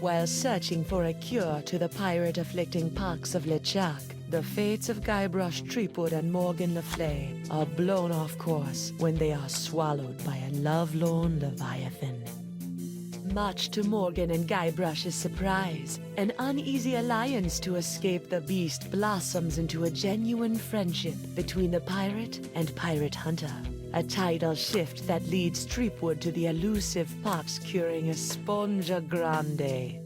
While searching for a cure to the pirate-afflicting pox of LeChuck, the fates of Guybrush Threepwood and Morgan Le Fay are blown off course when they are swallowed by a lovelorn leviathan. Much to Morgan and Guybrush's surprise, an uneasy alliance to escape the beast blossoms into a genuine friendship between the pirate and pirate hunter. A tidal shift that leads Threepwood to the elusive pox-curing Esponja Grande.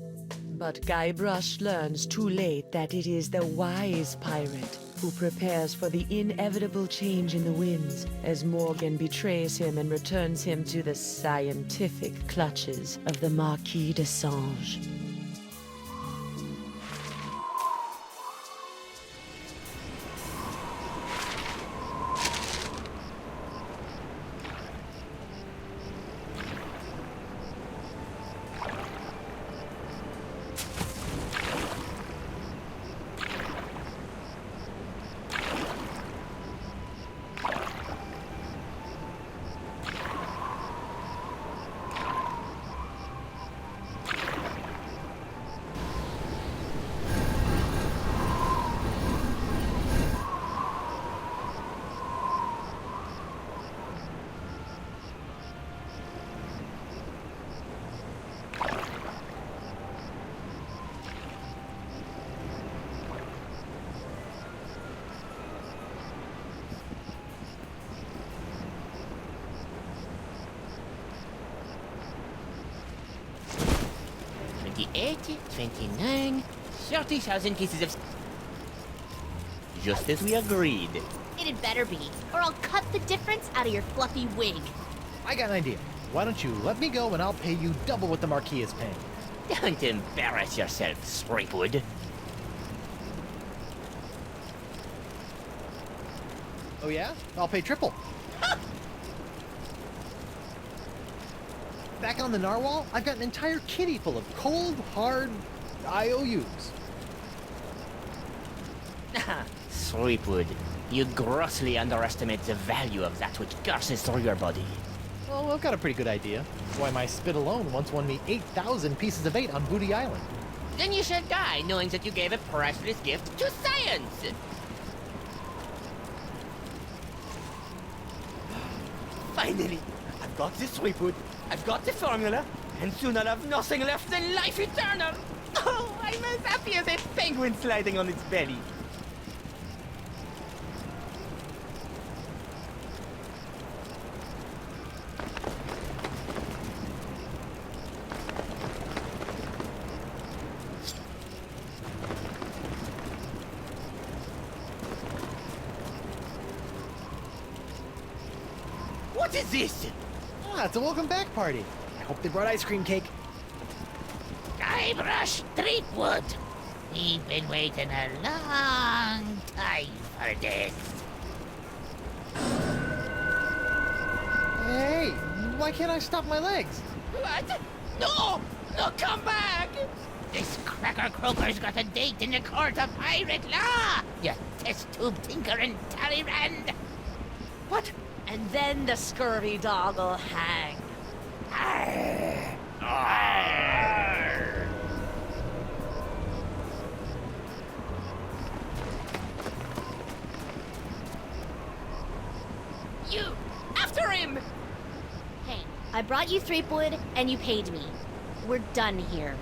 But Guybrush learns too late that it is the wise pirate who prepares for the inevitable change in the winds as Morgan betrays him and returns him to the scientific clutches of the Marquis de Sange. $28, $29, 30,000 pieces of... Just as we agreed. It had better be, or I'll cut the difference out of your fluffy wig. I got an idea. Why don't you let me go and I'll pay you double what the Marquis is paying. Don't embarrass yourself, Threepwood. Oh yeah? I'll pay triple. Back on the narwhal, I've got an entire kitty full of cold, hard IOUs. Threepwood, you grossly underestimate the value of that which gushes through your body. Well, I've got a pretty good idea. That's why my spit alone once won me 8,000 pieces of bait on Booty Island. Then you should die knowing that you gave a priceless gift to science! Finally! I've got this, Threepwood. I've got the formula, and soon I'll have nothing left than life eternal! Oh, I'm as happy as a penguin sliding on its belly. What is this? Ah, it's a welcome back party. I hope they brought ice cream cake. Guybrush Threepwood. We've been waiting a long time for this. Hey, why can't I stop my legs? What? No! No, come back! This cracker croaker's got a date in the court of pirate law. You test tube tinker and Talleyrand. What? And then the scurvy dog'll hang. Arr. Arr. You! After him! Hey, I brought you Threepwood, and you paid me. We're done here.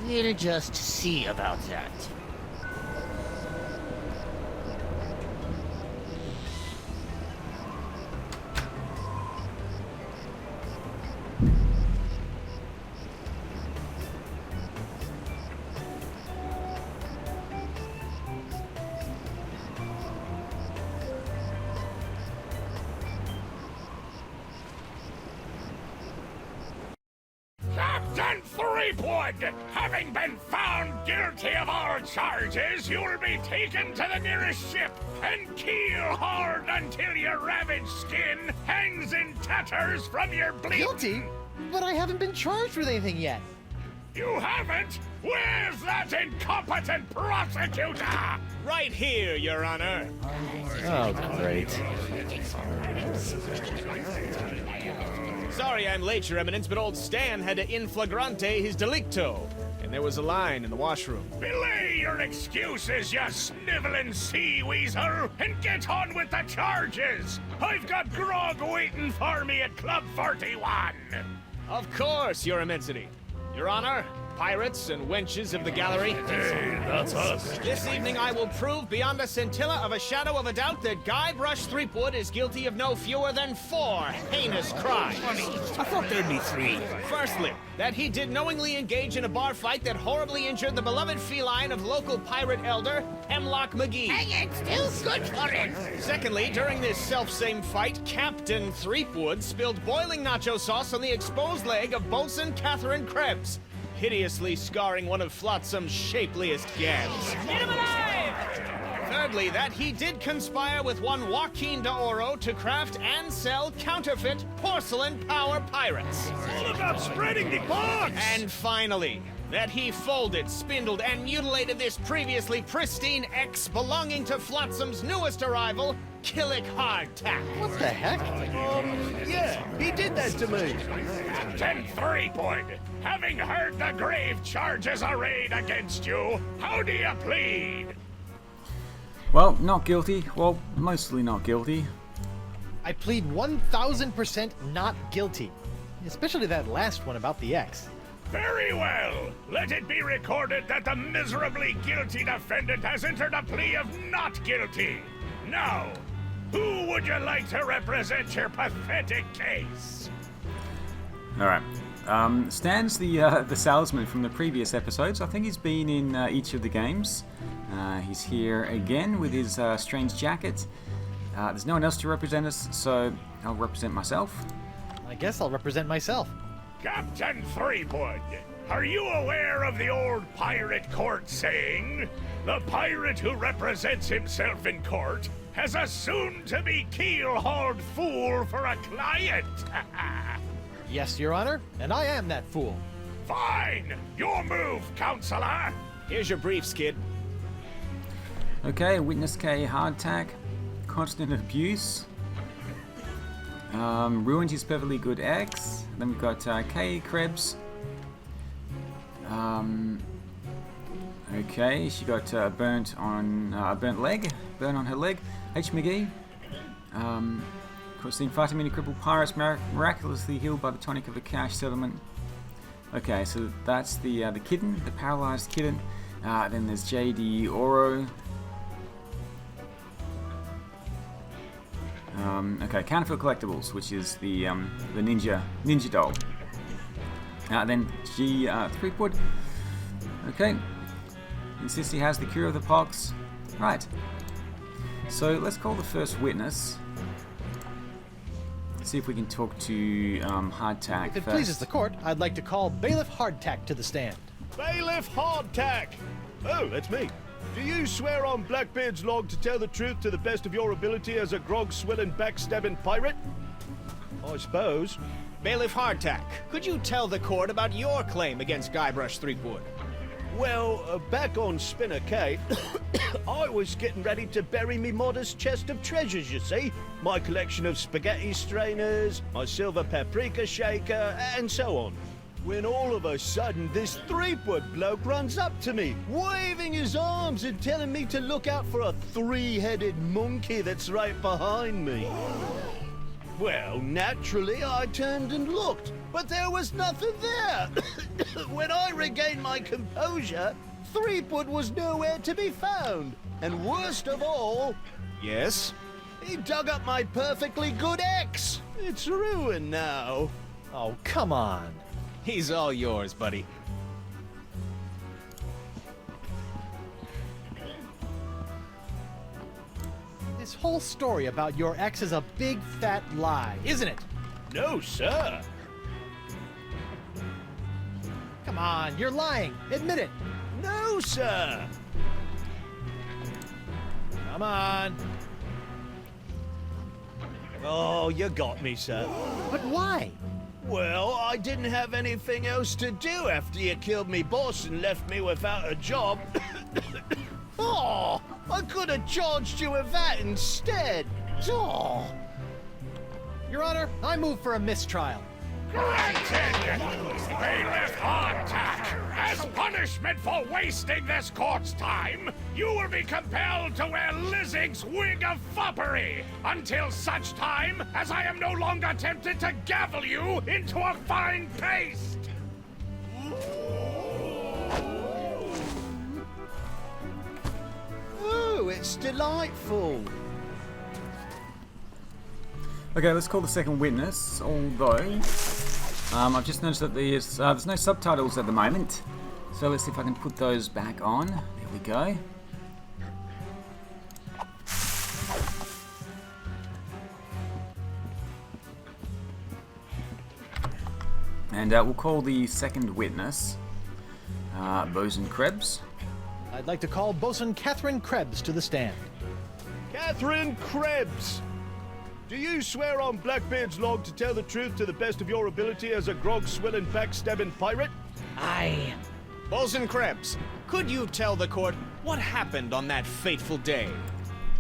We'll just see about that. Captain Threepwood, having been found guilty of all charges, you'll be taken to the nearest ship and keel hard until your ravaged skin hangs in tatters from your bleeding. Guilty? But I haven't been charged with anything yet. You haven't? Where's that incompetent prosecutor? Right here, Your Honor. Oh, great. Sorry I'm late, Your Eminence, but old Stan had to in flagrante his delicto. And there was a line in the washroom. Belay your excuses, you sniveling sea weasel, and get on with the charges! I've got grog waiting for me at Club 41! Of course, Your Immensity. Your Honor, pirates and wenches of the gallery. Hey, that's us. This evening I will prove beyond a scintilla of a shadow of a doubt that Guybrush Threepwood is guilty of no fewer than 4 heinous crimes. I thought there'd be 3. Firstly, that he did knowingly engage in a bar fight that horribly injured the beloved feline of local pirate elder, Hemlock McGee. And it's still good for him. Secondly, during this self-same fight, Captain Threepwood spilled boiling nacho sauce on the exposed leg of Bosun Catherine Krebs, hideously scarring one of Flotsam's shapeliest gabs. Get him alive! Thirdly, that he did conspire with one Joaquin de Oro to craft and sell counterfeit porcelain power pirates. All about spreading the box! And finally, that he folded, spindled, and mutilated this previously pristine ex belonging to Flotsam's newest arrival, Bailiff Hardtack. What the heck? Yeah, he did that to me. Captain Threepwood, having heard the grave charges arrayed against you, how do you plead? Well, not guilty. Well, mostly not guilty. I plead 1000% not guilty. Especially that last one about the X. Very well. Let it be recorded that the miserably guilty defendant has entered a plea of not guilty. Now, who would you like to represent your pathetic case? All right. Stan's the salesman from the previous episodes. I think he's been in each of the games. He's here again with his strange jacket. There's no one else to represent us, so I'll represent myself. I guess I'll represent myself. Captain Threepwood, are you aware of the old pirate court saying, the pirate who represents himself in court has a soon-to-be keel-hauled fool for a client? Yes, Your Honor, and I am that fool. Fine! Your move, Counselor! Here's your briefs, kid. Okay, witness K Hardtack, constant abuse, ruined his perfectly good ex. Then we've got K Krebs. Okay, she got burnt on burnt on her leg. H McGee. Of course, the fighting mini crippled pirates miraculously healed by the tonic of the cash settlement. Okay, so that's the kitten, the paralyzed kitten. Then there's JD Oro. Okay, counterfeit collectibles, which is the ninja doll. Then G Threepwood. Okay, insists he has the cure of the pox. Right. So let's call the first witness. See if we can talk to Hardtack If it first. pleases the court, I'd like to call Bailiff Hardtack to the stand. Bailiff Hardtack! Oh, that's me. Do you swear on Blackbeard's log to tell the truth to the best of your ability as a grog-swilling, backstabbing pirate? I suppose. Bailiff Hardtack, could you tell the court about your claim against Guybrush Threepwood? Well, back on Spinner Cay, I was getting ready to bury me modest chest of treasures, you see. My collection of spaghetti strainers, my silver paprika shaker, and so on. When all of a sudden, this Threepwood bloke runs up to me, waving his arms and telling me to look out for a 3-headed monkey that's right behind me. Well, naturally, I turned and looked, but there was nothing there. When I regained my composure, Threepwood was nowhere to be found. And worst of all... Yes? He dug up my perfectly good ex. It's ruined now. Oh, come on. He's all yours, buddy. This whole story about your ex is a big fat lie, isn't it? No, sir. Come on, you're lying. Admit it. No, sir. Come on. Oh, you got me, sir. But why? Well, I didn't have anything else to do after you killed me boss and left me without a job. Oh, I could have charged you with that instead. Oh. Your Honor, I move for a mistrial. Granted! Bailiff Hardtack, as punishment for wasting this court's time, you will be compelled to wear Lizzig's wig of foppery until such time as I am no longer tempted to gavel you into a fine paste! Ooh, it's delightful. Okay, let's call the second witness, although I've just noticed that there's no subtitles at the moment. So let's see if I can put those back on. There we go. And we'll call the second witness Bosun Krebs. I'd like to call Bosun Catherine Krebs to the stand. Catherine Krebs! Do you swear on Blackbeard's log to tell the truth to the best of your ability as a grog-swilling, backstabbing pirate? Aye. Bosun Krebs, could you tell the court what happened on that fateful day?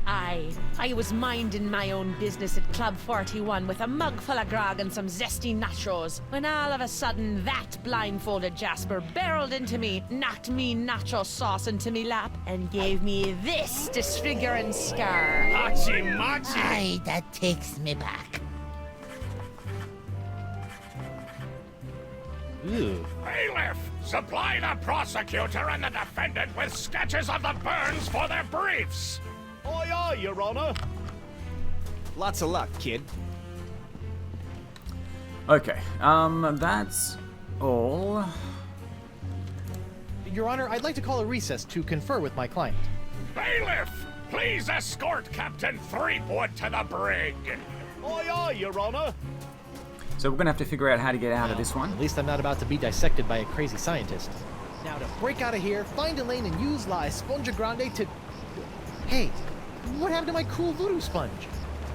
I was minding my own business at Club 41 with a mug full of grog and some zesty nachos, when all of a sudden that blindfolded Jasper barreled into me, knocked me nacho sauce into me lap, and gave me this disfiguring scar. Machi! Aye, that takes me back. Ew. Bailiff, supply the prosecutor and the defendant with sketches of the burns for their briefs! Aye, aye, Your Honor. Lots of luck, kid. Okay, that's all. Your Honor, I'd like to call a recess to confer with my client. Bailiff, please escort Captain Threepwood to the brig. Aye, aye, Your Honor. So we're gonna have to figure out how to get out of this one. At least I'm not about to be dissected by a crazy scientist. Now to break out of here, find a lane and use La Esponja Grande to... Hey, what happened to my cool voodoo sponge?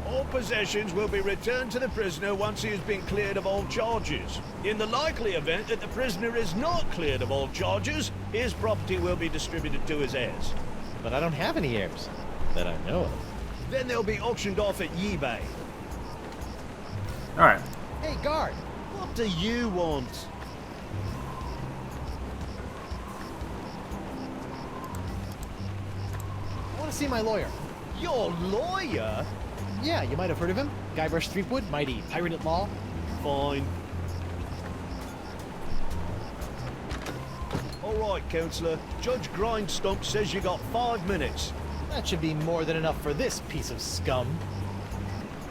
All possessions will be returned to the prisoner once he has been cleared of all charges. In the likely event that the prisoner is not cleared of all charges, his property will be distributed to his heirs. But I don't have any heirs that I know of. Then they'll be auctioned off at eBay. Alright. Hey, guard! What do you want? I want to see my lawyer. Your lawyer? Yeah, you might have heard of him. Guybrush Threepwood, mighty pirate at law. Fine. All right, Counselor. Judge Grindstump says you got 5 minutes. That should be more than enough for this piece of scum.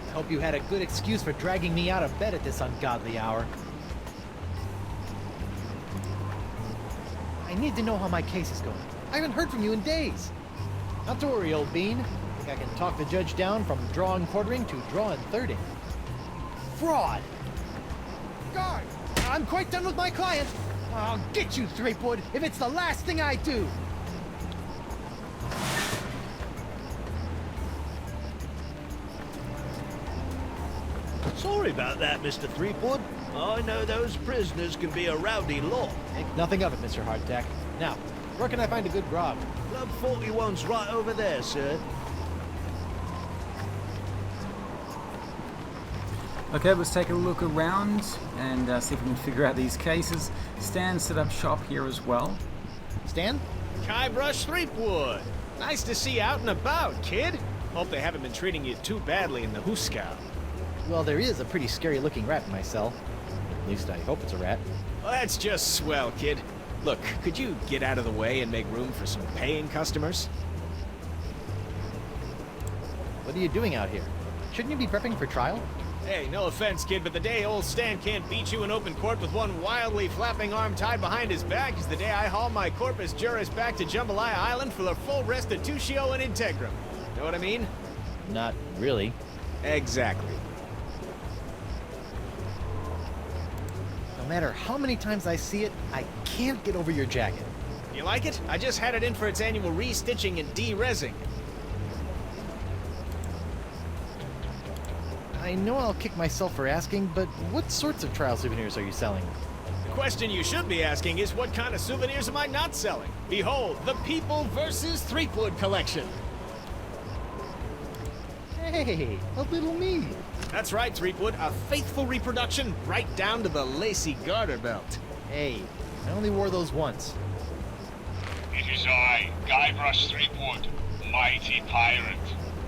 I hope you had a good excuse for dragging me out of bed at this ungodly hour. I need to know how my case is going. I haven't heard from you in days. Not to worry, old bean. I think I can talk the judge down from drawing quartering to drawing thirding. Fraud! Guard! I'm quite done with my client. I'll get you, Threepwood, if it's the last thing I do. Sorry about that, Mr. Threepwood. I know those prisoners can be a rowdy lot. Think nothing of it, Mr. Hardtack. Now, where can I find a good grog? Club 41's right over there, sir. Okay, let's take a look around and see if we can figure out these cases. Stan set up shop here as well. Stan? Guybrush Threepwood. Nice to see you out and about, kid. Hope they haven't been treating you too badly in the Huskow. Well, there is a pretty scary-looking rat in my cell. At least I hope it's a rat. Well, that's just swell, kid. Look, could you get out of the way and make room for some paying customers? What are you doing out here? Shouldn't you be prepping for trial? Hey, no offense, kid, but the day old Stan can't beat you in open court with one wildly flapping arm tied behind his back is the day I haul my corpus juris back to Jambalaya Island for the full restitutio and integrum. Know what I mean? Not really. Exactly. No matter how many times I see it, I can't get over your jacket. You like it? I just had it in for its annual re-stitching and de-rezzing. I know I'll kick myself for asking, but what sorts of trial souvenirs are you selling? The question you should be asking is what kind of souvenirs am I not selling? Behold, the People vs. Threepwood collection. Hey, a little me. That's right, Threepwood. A faithful reproduction right down to the lacy garter belt. Hey, I only wore those once. It is I, Guybrush Threepwood, mighty pirate.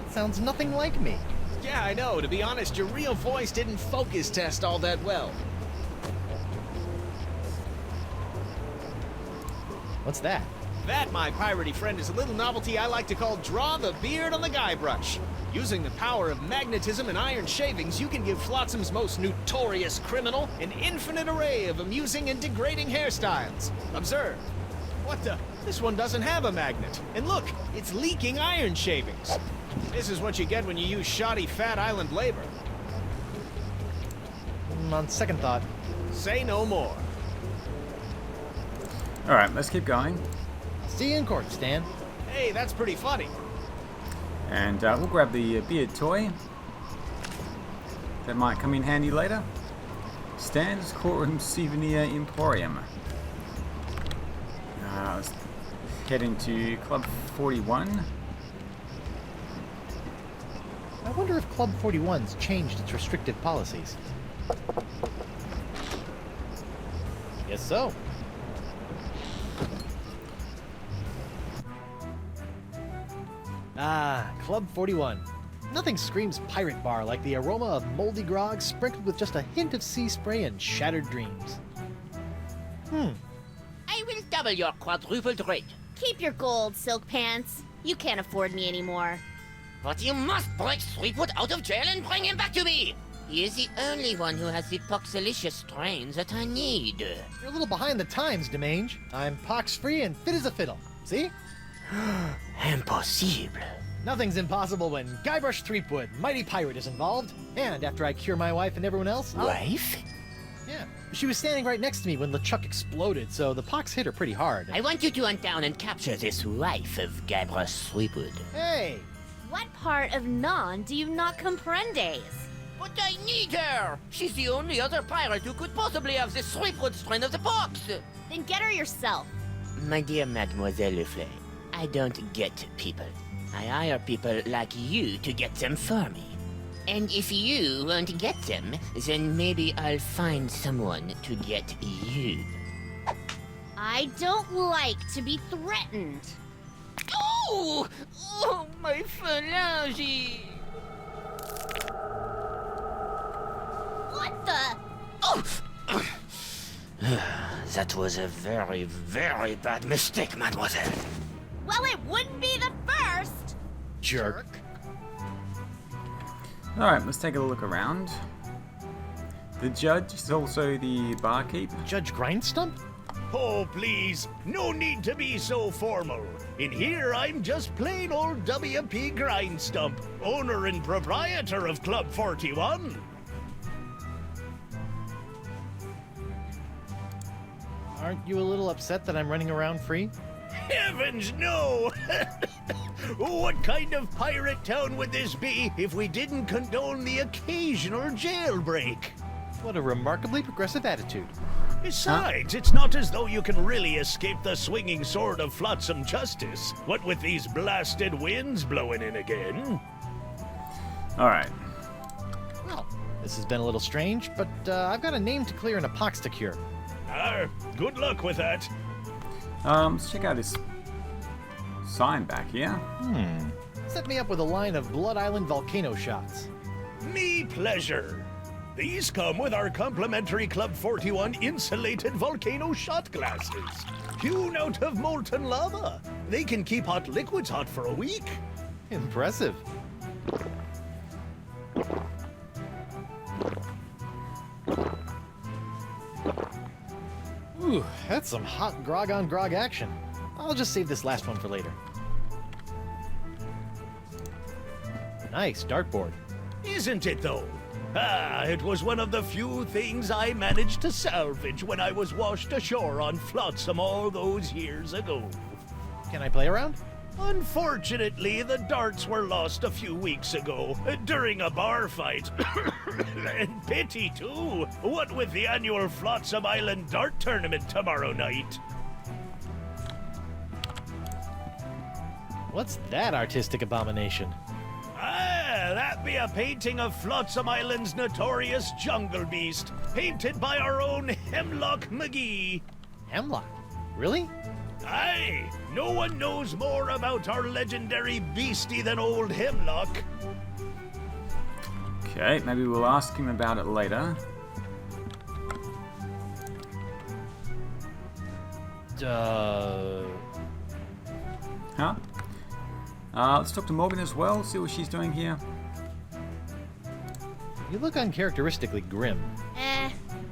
Sounds nothing like me. Yeah, I know. To be honest, your real voice didn't focus test all that well. What's that? That, my piratey friend, is a little novelty I like to call Draw the Beard on the Guybrush. Using the power of magnetism and iron shavings, you can give Flotsam's most notorious criminal an infinite array of amusing and degrading hairstyles. Observe. What the? This one doesn't have a magnet. And look, it's leaking iron shavings. This is what you get when you use shoddy Fat Island labor. On second thought. Say no more. Alright, let's keep going. See you in court, Stan. Hey, that's pretty funny. And we'll grab the beard toy. That might come in handy later. Stan's Courtroom Souvenir Emporium. Let's head into Club 41. I wonder if Club 41's changed its restrictive policies. Guess so. Ah, Club 41. Nothing screams pirate bar like the aroma of moldy grog sprinkled with just a hint of sea spray and shattered dreams. I will double your quadrupled rate. Keep your gold, Silk Pants. You can't afford me anymore. But you must break Threepwood out of jail and bring him back to me. He is the only one who has the poxelicious strains that I need. You're a little behind the times, Demange. I'm pox-free and fit as a fiddle. See? Impossible. Nothing's impossible when Guybrush Threepwood, mighty pirate, is involved. And after I cure my wife and everyone else... Wife? Yeah. She was standing right next to me when LeChuck exploded, so the pox hit her pretty hard. I want you to hunt down and capture this wife of Guybrush Threepwood. Hey! What part of non do you not comprendes? But I need her! She's the only other pirate who could possibly have the Threepwood strain of the pox! Then get her yourself. My dear Mademoiselle Leflay, I don't get people. I hire people like you to get them for me. And if you won't get them, then maybe I'll find someone to get you. I don't like to be threatened. Oh! Oh, my phalange! What the? Oh! That was a very, very bad mistake, mademoiselle. Well, it wouldn't be the first. Jerk. Alright, let's take a look around. The judge is also the barkeep. Judge Grindstump? Oh, please, no need to be so formal. In here, I'm just plain old W.P. Grindstump, owner and proprietor of Club 41. Aren't you a little upset that I'm running around free? Heavens, no! What kind of pirate town would this be if we didn't condone the occasional jailbreak? What a remarkably progressive attitude. Besides, it's not as though you can really escape the swinging sword of flotsam justice. What with these blasted winds blowing in again? Alright. Well, this has been a little strange, but I've got a name to clear and a pox to cure. Good luck with that. Let's check out this sign back here. Set me up with a line of Blood Island volcano shots. Me pleasure. These come with our complimentary Club 41 insulated volcano shot glasses. Hewn out of molten lava. They can keep hot liquids hot for a week. Impressive. Ooh, that's some hot grog on grog action. I'll just save this last one for later. Nice dartboard. Isn't it, though? It was one of the few things I managed to salvage when I was washed ashore on Flotsam all those years ago. Can I play around? Unfortunately, the darts were lost a few weeks ago during a bar fight. And pity, too. What with the annual Flotsam Island Dart Tournament tomorrow night. What's that artistic abomination? that be a painting of Flotsam Island's notorious jungle beast, painted by our own Hemlock McGee. Hemlock? Really? Aye, no one knows more about our legendary beastie than old Hemlock. Okay, maybe we'll ask him about it later. Huh? Let's talk to Morgan as well, see what she's doing here. You look uncharacteristically grim.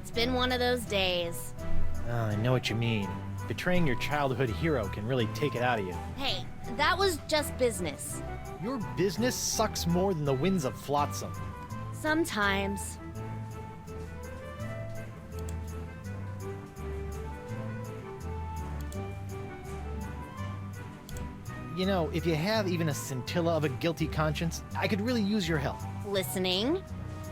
It's been one of those days. Oh, I know what you mean. Betraying your childhood hero can really take it out of you. Hey, that was just business. Your business sucks more than the winds of Flotsam. Sometimes. You know, if you have even a scintilla of a guilty conscience, I could really use your help. Listening?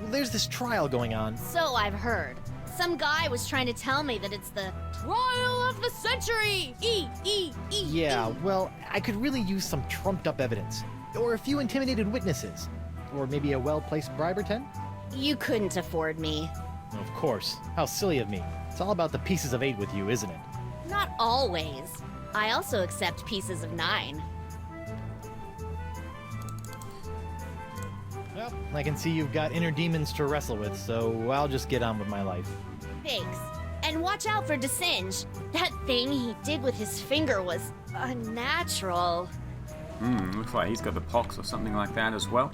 There's this trial going on. So I've heard. Some guy was trying to tell me that it's the trial of the century! Yeah, well, I could really use some trumped-up evidence. Or a few intimidated witnesses. Or maybe a well-placed bribe or 10? You couldn't afford me. Of course. How silly of me. It's all about the pieces of 8 with you, isn't it? Not always. I also accept pieces of 9. Well, I can see you've got inner demons to wrestle with, so I'll just get on with my life. Thanks. And watch out for DeSinge. That thing he did with his finger was unnatural. Looks like he's got the pox or something like that as well.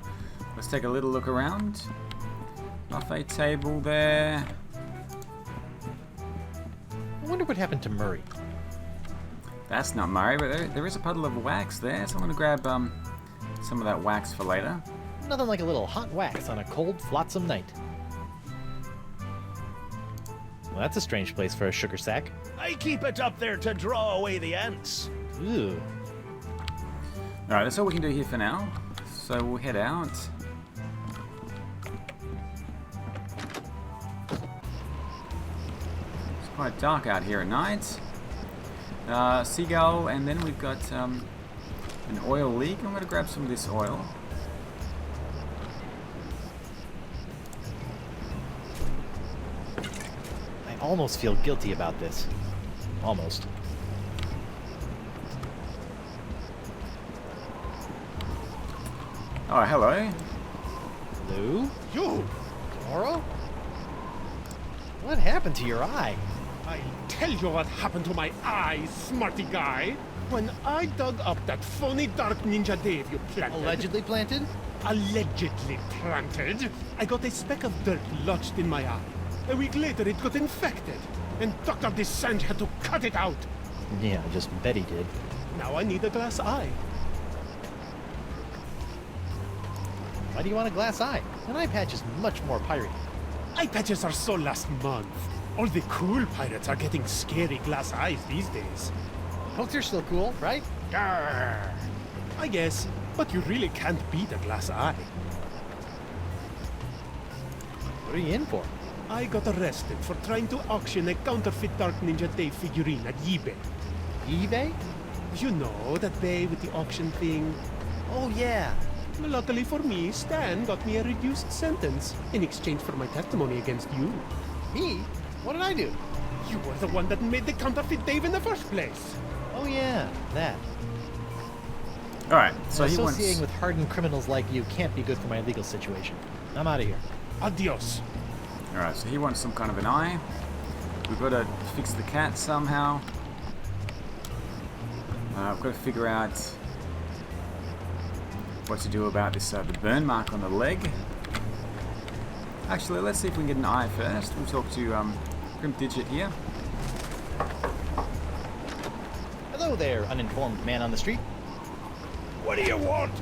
Let's take a little look around. Buffet table there. I wonder what happened to Murray. That's not Murray, but there is a puddle of wax there, so I'm going to grab some of that wax for later. Nothing like a little hot wax on a cold, flotsam night. Well, that's a strange place for a sugar sack. I keep it up there to draw away the ants. Ooh. Alright, that's all we can do here for now. So we'll head out. It's quite dark out here at night. Seagull, and then we've got an oil leak. I'm going to grab some of this oil. I almost feel guilty about this. Almost. Oh, hello. Lou? You! Toro? What happened to your eye? I'll tell you what happened to my eye, smarty guy. When I dug up that phony Dark Ninja Dave you planted... Allegedly planted? Allegedly planted. I got a speck of dirt lodged in my eye. A week later it got infected. And Dr. DeSange had to cut it out. Yeah, just bet he did. Now I need a glass eye. Why do you want a glass eye? An eye patch is much more piratey. Eye patches are so last month. All the cool pirates are getting scary glass eyes these days. Hooks are still cool, right? Grr. I guess, but you really can't beat a glass eye. What are you in for? I got arrested for trying to auction a counterfeit Dark Ninja Dave figurine at eBay. eBay? You know, that bay with the auction thing. Oh, yeah. Luckily for me, Stan got me a reduced sentence in exchange for my testimony against you. Me? What did I do? You were the one that made the counterfeit Dave in the first place. Oh, yeah, that. Alright, so he wants... Associating with hardened criminals like you can't be good for my legal situation. I'm out of here. Adios. Alright, so he wants some kind of an eye. We've got to fix the cat somehow. I've got to figure out what to do about this, the burn mark on the leg. Actually, let's see if we can get an eye first. We'll talk to Grim Digit here. Hello there, uninformed man on the street. What do you want?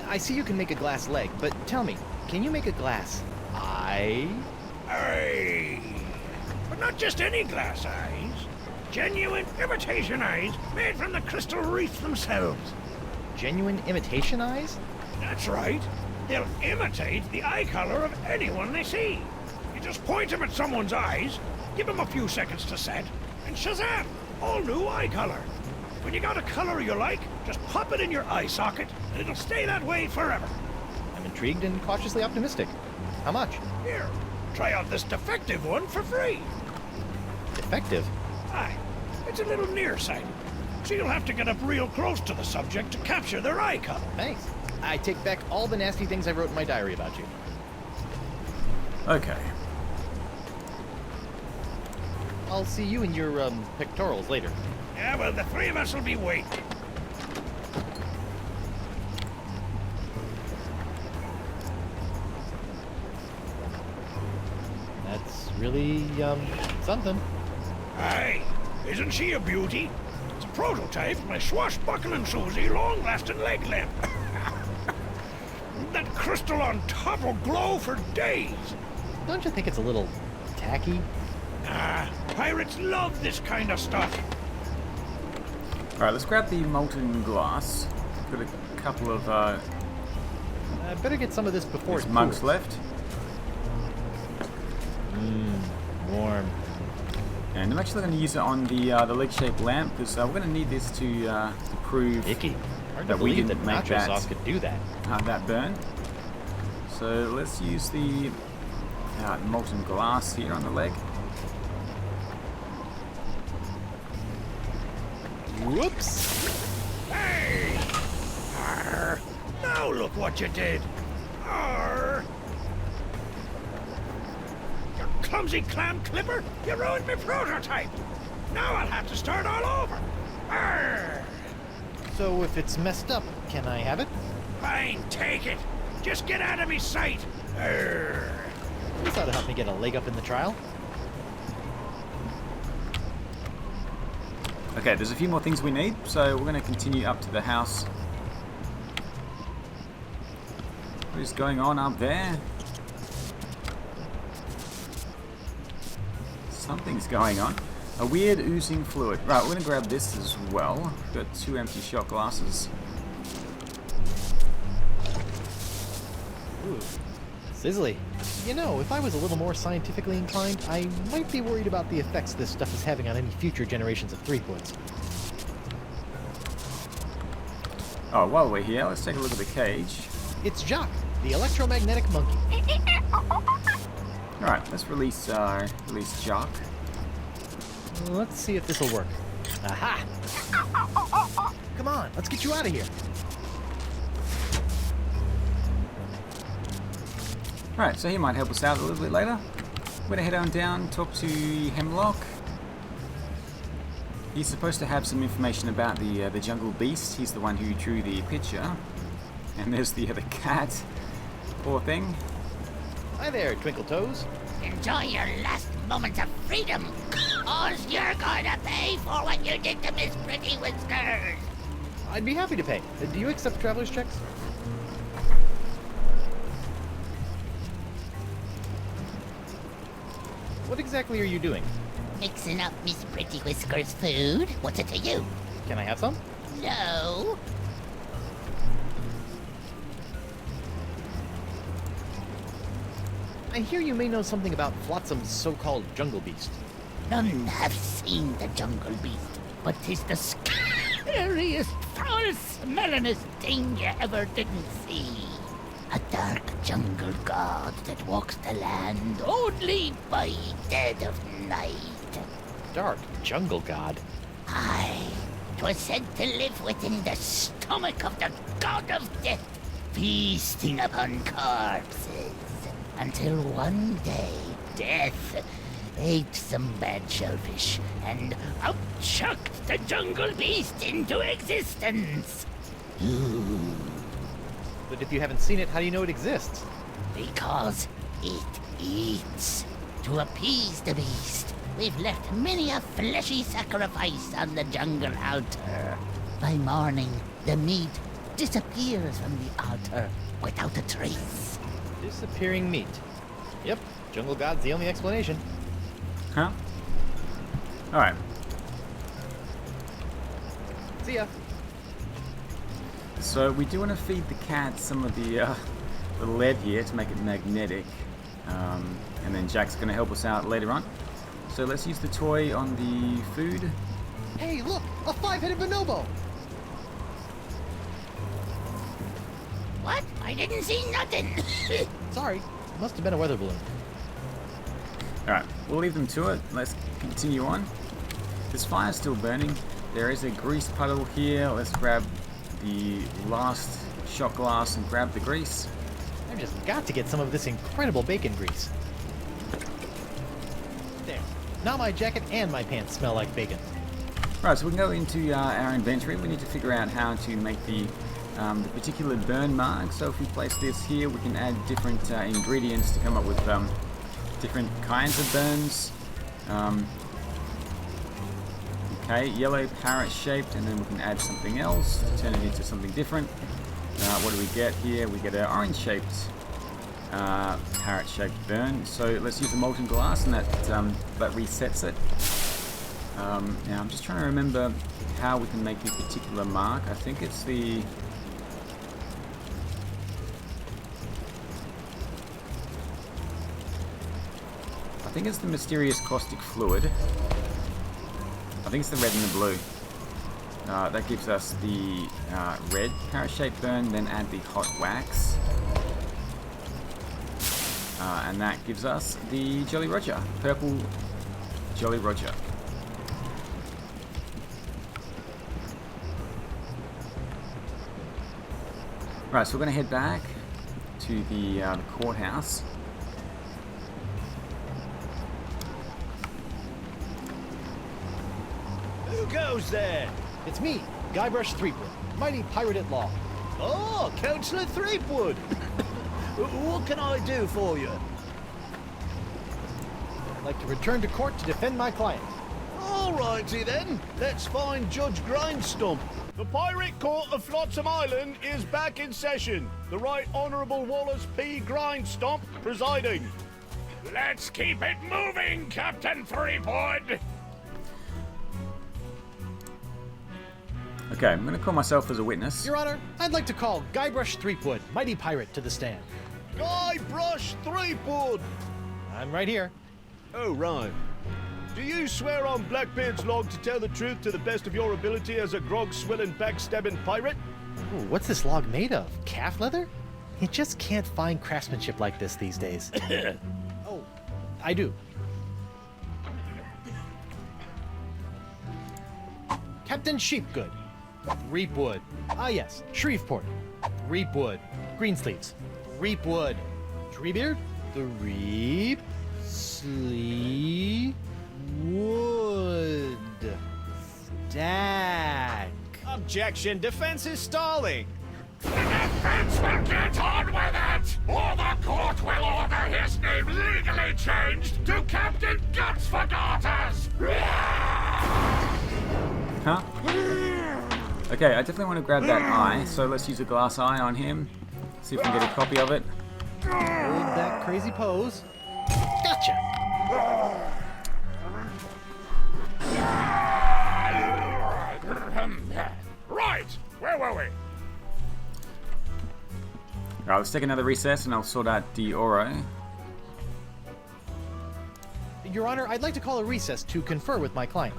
I see you can make a glass leg, but tell me, can you make a glass eye? Aye. But not just any glass eyes. Genuine imitation eyes made from the crystal reef themselves. Genuine imitation eyes? That's right. They'll imitate the eye color of anyone they see. You just point them at someone's eyes, give them a few seconds to set, and shazam! All new eye color. When you got a color you like, just pop it in your eye socket, and it'll stay that way forever. I'm intrigued and cautiously optimistic. How much? Here, try out this defective one for free. Defective? Aye, it's a little nearsighted, so you'll have to get up real close to the subject to capture their eye color. Thanks. I take back all the nasty things I wrote in my diary about you. Okay. I'll see you in your, pectorals later. Yeah, well, the three of us will be waiting. That's really, something. Aye, isn't she a beauty? It's a prototype of my swashbuckling Susie long-lasting leg lamp. That crystal on top will glow for days. Don't you think it's a little tacky? Ah, pirates love this kind of stuff. Alright, let's grab the molten glass. Got a couple of Better get some of this before it mugs cools. left. Warm. And I'm actually going to use it on the leg-shaped lamp because we're going to need this to prove Icky. Hard to that we believe didn't that make nacho that, sauce could do that. that burn. So let's use the molten glass here on the leg. Whoops! Hey! Arr! Now look what you did! Arr! You clumsy clam clipper! You ruined my prototype! Now I'll have to start all over! Arr! So if it's messed up, can I have it? Fine, take it! Just get out of me sight! Arr! This ought to help me get a leg up in the trial. Okay, there's a few more things we need, so we're going to continue up to the house. What is going on up there? Something's going on. A weird oozing fluid. Right, we're going to grab this as well. We've got 2 empty shot glasses. Ooh. Sizzly. You know, if I was a little more scientifically inclined, I might be worried about the effects this stuff is having on any future generations of Threepwoods. Oh, while we're here, let's take a look at the cage. It's Jock, the electromagnetic monkey. Alright, let's release Jock. Let's see if this'll work. Aha! Come on, let's get you out of here. Alright, so he might help us out a little bit later. We're going to head on down, talk to Hemlock. He's supposed to have some information about the jungle beast. He's the one who drew the picture. And there's the other cat. Poor thing. Hi there, Twinkle Toes. Enjoy your last moments of freedom, cause you're gonna pay for what you did to Miss Pretty Whiskers. I'd be happy to pay. Do you accept traveler's checks? What exactly are you doing? Mixing up Miss Pretty Whiskers' food. What's it to you? Can I have some? No. I hear you may know something about Flotsam's so-called jungle beast. None have seen the jungle beast, but 'tis the scariest, foul-smellingest thing you ever didn't see. A dark jungle god that walks the land only by dead of night. Dark jungle god? Aye, 'twas said to live within the stomach of the god of death, feasting upon corpses, until one day death ate some bad shellfish and out-chucked the jungle beast into existence. Ooh. But if you haven't seen it, how do you know it exists? Because it eats. To appease the beast, we've left many a fleshy sacrifice on the jungle altar. By morning, the meat disappears from the altar without a trace. Disappearing meat. Yep, jungle god's the only explanation. Huh? Alright. See ya. So we do want to feed the cat some of the lead here to make it magnetic. And then Jack's going to help us out later on. So let's use the toy on the food. Hey, look! A 5-headed bonobo! What? I didn't see nothing. Sorry, must have been a weather balloon. Alright, we'll leave them to it. Let's continue on. This fire's still burning. There is a grease puddle here. Let's grab the last shot glass and grab the grease. I've just got to get some of this incredible bacon grease. There. Now my jacket and my pants smell like bacon. Right, so we can go into our inventory. We need to figure out how to make the particular burn mark. So if we place this here, we can add different ingredients to come up with different kinds of burns. Okay, yellow parrot shaped, and then we can add something else to turn it into something different. What do we get here? We get an orange shaped parrot shaped burn. So let's use the molten glass, and that resets it. Now I'm just trying to remember how we can make a particular mark. I think it's the... I think it's the mysterious caustic fluid. I think it's the red and the blue. That gives us the red parrot-shaped burn, then add the hot wax. And that gives us the Jolly Roger, purple Jolly Roger. Right, so we're going to head back to the courthouse. Who goes there? It's me, Guybrush Threepwood, mighty pirate at law. Oh, Councillor Threepwood. What can I do for you? I'd like to return to court to defend my client. All righty then. Let's find Judge Grindstump. The Pirate Court of Flotsam Island is back in session. The Right Honourable Wallace P. Grindstump presiding. Let's keep it moving, Captain Threepwood. Okay, I'm going to call myself as a witness. Your Honor, I'd like to call Guybrush Threepwood, mighty pirate, to the stand. Guybrush Threepwood! I'm right here. Oh, right. Do you swear on Blackbeard's log to tell the truth to the best of your ability as a grog-swilling, backstabbing pirate? Ooh, what's this log made of? Calf leather? You just can't find craftsmanship like this these days. Oh, I do. Captain Sheepgood. Threepwood. Ah yes, Shreveport. Threepwood. Greensleeves. Threepwood. Treebeard. Threep. Sleep. Wood. Stack. Objection. Defense is stalling. The defense will get on with it, or the court will order his name legally changed to Captain Guts for Garters. Huh? Okay, I definitely want to grab that eye, so let's use a glass eye on him. See if we can get a copy of it. Hold that crazy pose. Gotcha! Right, where were we? Alright, let's take another recess and I'll sort out the Oro. Your Honor, I'd like to call a recess to confer with my client.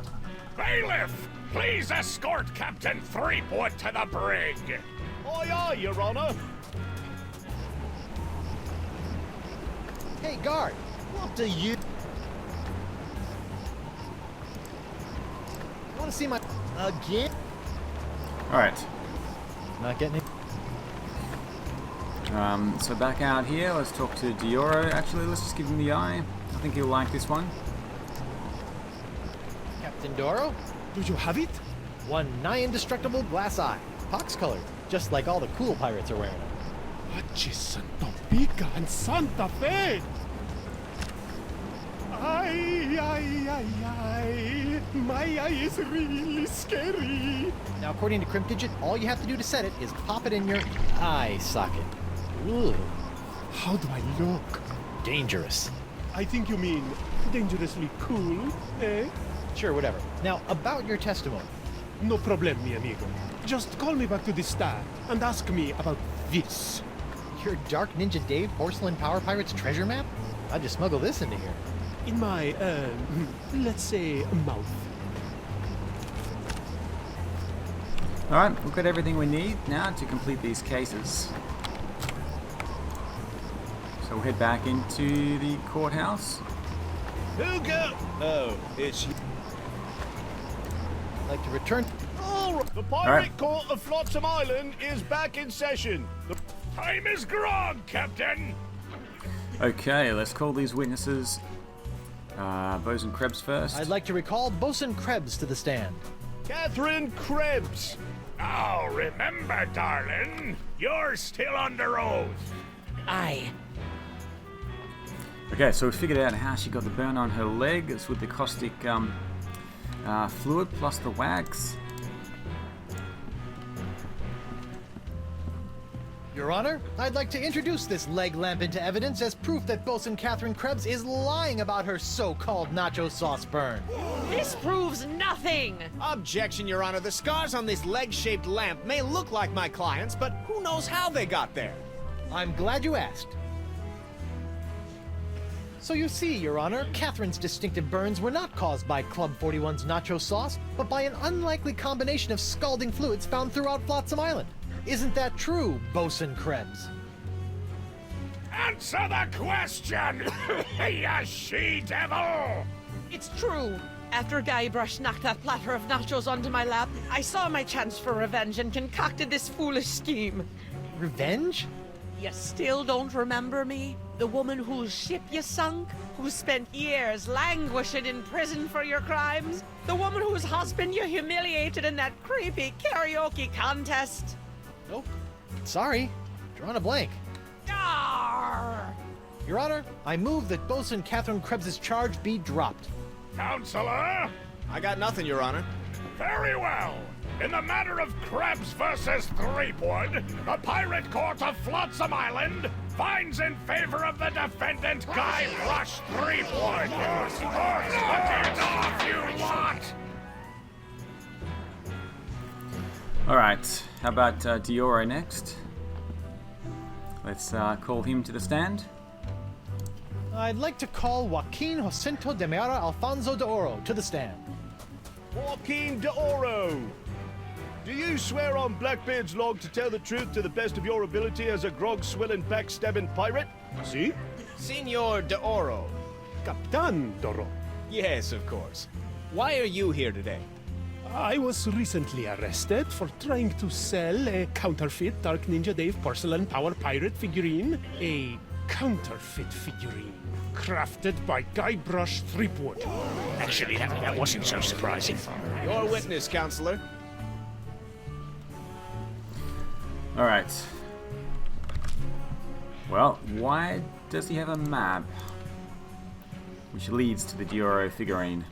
Bailiff, please escort Captain Threepwood to the brig. Aye, aye, Your Honour. Hey, guard! What do you... You want to see my... Again? Alright. Not getting it. So back out here, let's talk to Dioro. Actually, let's just give him the eye. I think he'll like this one. Captain Doro? Do you have it? One nigh indestructible glass eye. Pox colored, just like all the cool pirates are wearing them. Santa Pica and Santa Fe! Ay, ay, ay, ay. My eye is really scary. Now, according to Crimp Digit, all you have to do to set it is pop it in your eye socket. Ooh, How do I look? dangerous. I think you mean dangerously cool, eh? Sure, whatever. Now, about your testimony. No problem, mi amigo. Just call me back to the stand and ask me about this. Your Dark Ninja Dave Porcelain Power Pirates treasure map? I'd just smuggle this into here. In my, let's say, mouth. Alright, we've got everything we need now to complete these cases. So we'll head back into the courthouse. Who go? Oh, it's you. I'd like to return. All right. The Pirate Court of Flotsam Island is back in session. The Time is grog, Captain. Okay, let's call these witnesses. Bosun Krebs first. I'd like to recall Bosun Krebs to the stand. Catherine Krebs. Now remember, darling, you're still under oath. Aye. Okay, so we figured out how she got the burn on her leg. It's with the caustic fluid plus the wax. Your Honor, I'd like to introduce this leg lamp into evidence as proof that Bosun Catherine Krebs is lying about her so-called nacho sauce burn. This proves nothing! Objection, Your Honor. The scars on this leg-shaped lamp may look like my client's, but who knows how they got there? I'm glad you asked. So you see, Your Honor, Catherine's distinctive burns were not caused by Club 41's nacho sauce, but by an unlikely combination of scalding fluids found throughout Flotsam Island. Isn't that true, Bosun Krebs? Answer the question, you she-devil! It's true. After Guybrush knocked that platter of nachos onto my lap, I saw my chance for revenge and concocted this foolish scheme. Revenge? You still don't remember me? The woman whose ship you sunk? Who spent years languishing in prison for your crimes? The woman whose husband you humiliated in that creepy karaoke contest? Nope. Sorry. Drawing a blank. Arr! Your Honor, I move that Bosun Catherine Krebs' charge be dropped. Counselor? I got nothing, Your Honor. Very well. In the matter of Krebs versus Threepwood, the Pirate Court of Flotsam Island finds in favor of the defendant Guybrush Threepwood. Get off, you lot! Alright, how about Dioro next? Let's call him to the stand. I'd like to call Joaquin Jacinto de Meara Alfonso de Oro to the stand. Joaquin de Oro. Do you swear on Blackbeard's log to tell the truth to the best of your ability as a grog-swilling, backstabbing pirate? See? Senor de Oro. Captain Doro. Yes, of course. Why are you here today? I was recently arrested for trying to sell a counterfeit Dark Ninja Dave porcelain power pirate figurine. A counterfeit figurine crafted by Guybrush Threepwood. Actually, that wasn't so surprising. Your witness, Counselor. Alright. Well, why does he have a map? Which leads to the Dioro figurine.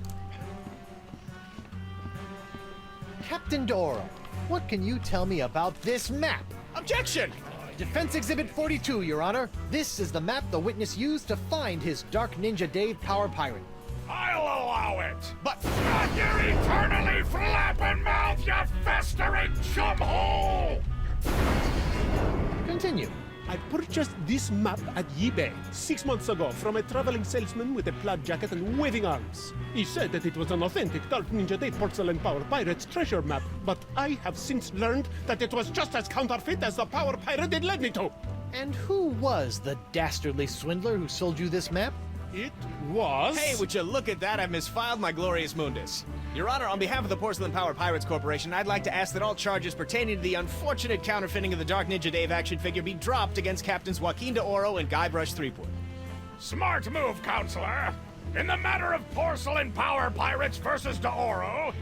Captain de Oro, what can you tell me about this map? Objection! Defense Exhibit 42, Your Honor. This is the map the witness used to find his Dark Ninja Dave Power Pirate. I'll allow it, but not your eternally flapping mouth, you festering chumhole! Continue. I purchased this map at eBay 6 months ago from a traveling salesman with a plaid jacket and waving arms. He said that it was an authentic Dark Ninja Dave porcelain power pirate's treasure map, but I have since learned that it was just as counterfeit as the power pirate it led me to. And who was the dastardly swindler who sold you this map? It was... Hey, would you look at that? I've misfiled my glorious mundus. Your Honor, on behalf of the Porcelain Power Pirates Corporation, I'd like to ask that all charges pertaining to the unfortunate counterfeiting of the Dark Ninja Dave action figure be dropped against Captains Joaquin de Oro and Guybrush Threepwood. Smart move, Counselor. In the matter of Porcelain Power Pirates versus de Oro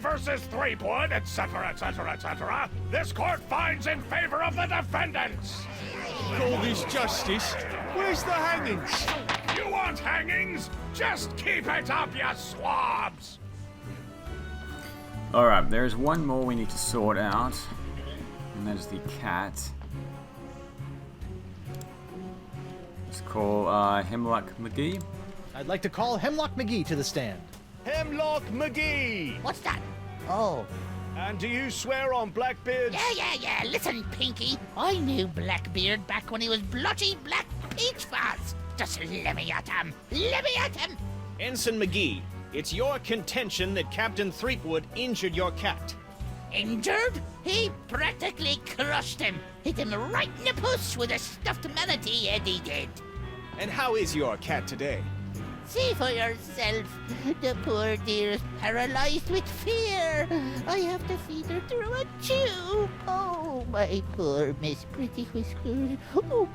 versus Threepwood, etc., etc., etc., this court finds in favor of the defendants. Call this justice. Where's the hangings? You want hangings? Just keep it up, you swabs! Alright, there's one more we need to sort out. And that is the cat. Let's call Hemlock McGee. I'd like to call Hemlock McGee to the stand. Hemlock McGee. What's that? Oh. And do you swear on Blackbeard's... Yeah. Listen, Pinky. I knew Blackbeard back when he was blotchy black peach fuzz. Just let me at him. Ensign McGee, it's your contention that Captain Threepwood injured your cat. Injured? He practically crushed him. Hit him right in the puss with a stuffed manatee, Eddie did. And how is your cat today? See for yourself. The poor dear is paralyzed with fear. I have to feed her through a tube. Oh, my poor Miss Pretty Whiskers. Oh,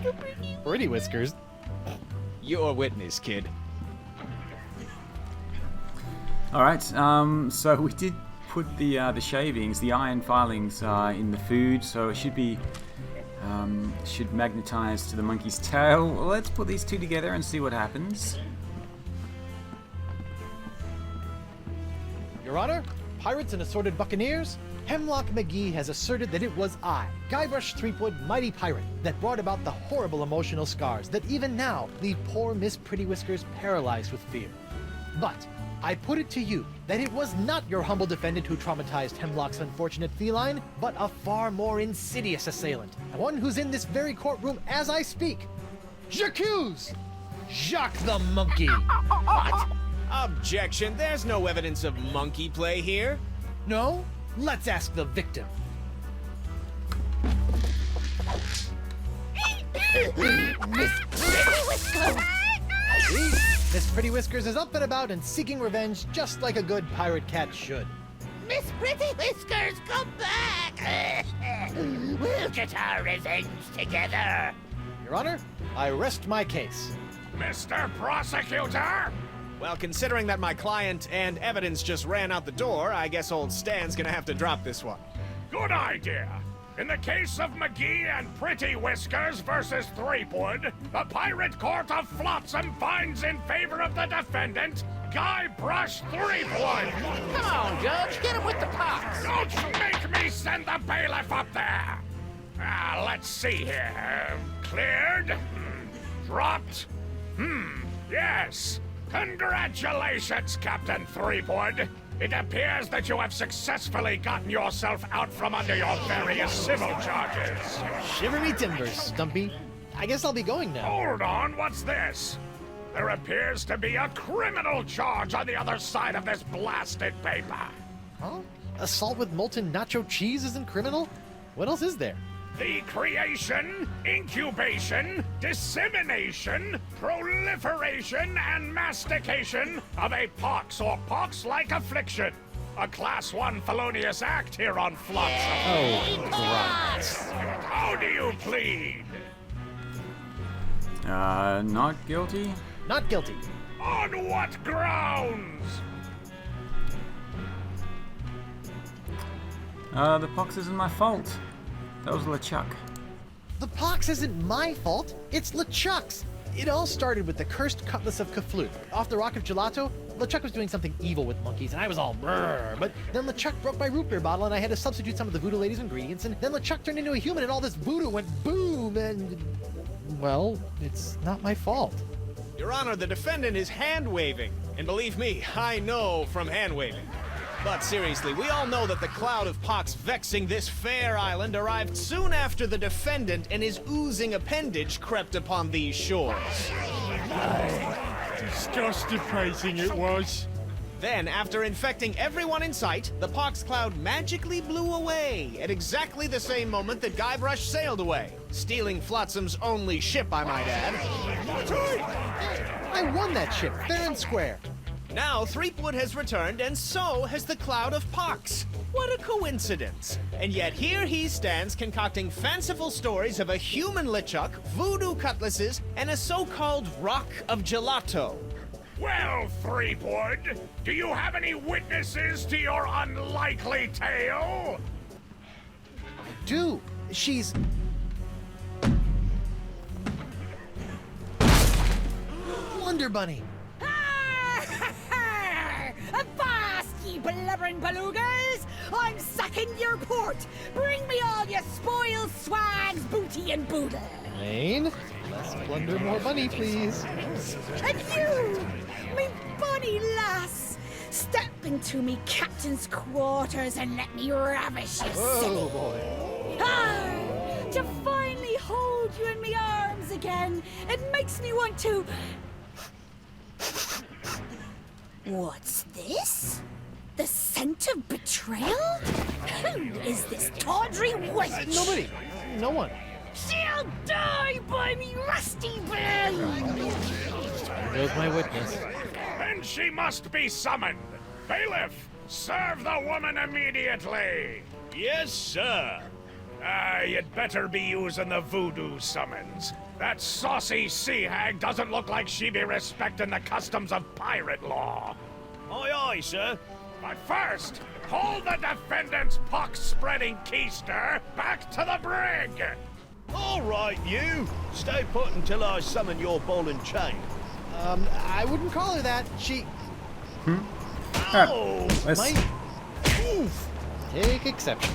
my pretty. Pretty Whiskers. Your witness, kid. All right. So we did put the shavings, the iron filings, in the food, so it should be should magnetize to the monkey's tail. Let's put these two together and see what happens. Your Honor, pirates and assorted buccaneers, Hemlock McGee has asserted that it was I, Guybrush Threepwood, mighty pirate, that brought about the horrible emotional scars that even now leave poor Miss Pretty Whiskers paralyzed with fear. But I put it to you that it was not your humble defendant who traumatized Hemlock's unfortunate feline, but a far more insidious assailant, one who's in this very courtroom as I speak. J'accuse Jacques the Monkey. What? Objection, there's no evidence of monkey play here. No? Let's ask the victim. Miss Pretty Whiskers! See? Miss Pretty Whiskers is up and about and seeking revenge just like a good pirate cat should. Miss Pretty Whiskers, come back! We'll get our revenge together. Your Honor, I rest my case. Mr. Prosecutor? Well, considering that my client and evidence just ran out the door, I guess old Stan's gonna have to drop this one. Good idea. In the case of McGee and Pretty Whiskers versus Threepwood, the Pirate Court of Flotsam finds in favor of the defendant, Guybrush Threepwood. Come on, Judge, get him with the pox. Don't make me send the bailiff up there. Let's see here. Cleared? Dropped? Yes. Congratulations, Captain Threepwood. It appears that you have successfully gotten yourself out from under your various civil charges. Shiver me timbers, Stumpy. I guess I'll be going now. Hold on, what's this? There appears to be a criminal charge on the other side of this blasted paper. Huh? Assault with molten nacho cheese isn't criminal? What else is there? The creation, incubation, dissemination, proliferation, and mastication of a pox or pox-like affliction. A Class 1 felonious act here on Flotsam. Oh, right. How do you plead? Not guilty. Not guilty. On what grounds? The pox isn't my fault. That was LeChuck. The pox isn't my fault. It's LeChuck's. It all started with the cursed cutlass of Kaflut. Off the Rock of Gelato, LeChuck was doing something evil with monkeys, and I was all brrr. But then LeChuck broke my root beer bottle, and I had to substitute some of the voodoo lady's ingredients, and then LeChuck turned into a human, and all this voodoo went boom, and... well, it's not my fault. Your Honor, the defendant is hand-waving. And believe me, I know from hand-waving. But seriously, we all know that the cloud of pox vexing this fair island arrived soon after the defendant and his oozing appendage crept upon these shores. Disgusting it was. Then, after infecting everyone in sight, the pox cloud magically blew away at exactly the same moment that Guybrush sailed away, stealing Flotsam's only ship, I might add. I won that ship, fair and square. Now, Threepwood has returned, and so has the Cloud of Pox. What a coincidence. And yet here he stands concocting fanciful stories of a human LeChuck, voodoo cutlasses, and a so-called Rock of Gelato. Well, Threepwood, do you have any witnesses to your unlikely tale? Do. She's... Wonder Bunny. Avast, ye blubbering belugas! I'm sacking your port! Bring me all your spoils, swags, booty, and boodle! Lane, less plunder, more bunny, please. And you, me bonny lass, step into me captain's quarters and let me ravish you, silly. Oh, boy. Ah, to finally hold you in me arms again, it makes me want to... What's this? The scent of betrayal? Who is this tawdry wench? Nobody. No one. She'll die by me rusty bell! There goes my witness. Then she must be summoned. Bailiff, serve the woman immediately. Yes, sir. You'd better be using the voodoo summons. That saucy sea hag doesn't look like she be respecting the customs of pirate law. Aye, aye, sir. But first, hold the defendant's pox-spreading keister back to the brig. All right, you. Stay put until I summon your ball and chain. I wouldn't call her that. She Oh, Let's might take exception.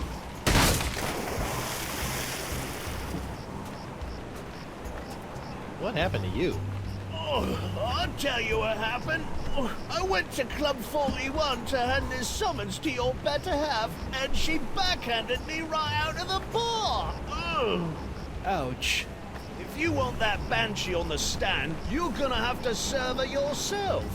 What happened to you? oh, I'll tell you what happened. I went to Club 41 to hand this summons to your better half, and she backhanded me right out of the bar. Ugh. Ouch. If you want that banshee on the stand, you're gonna have to serve her yourself.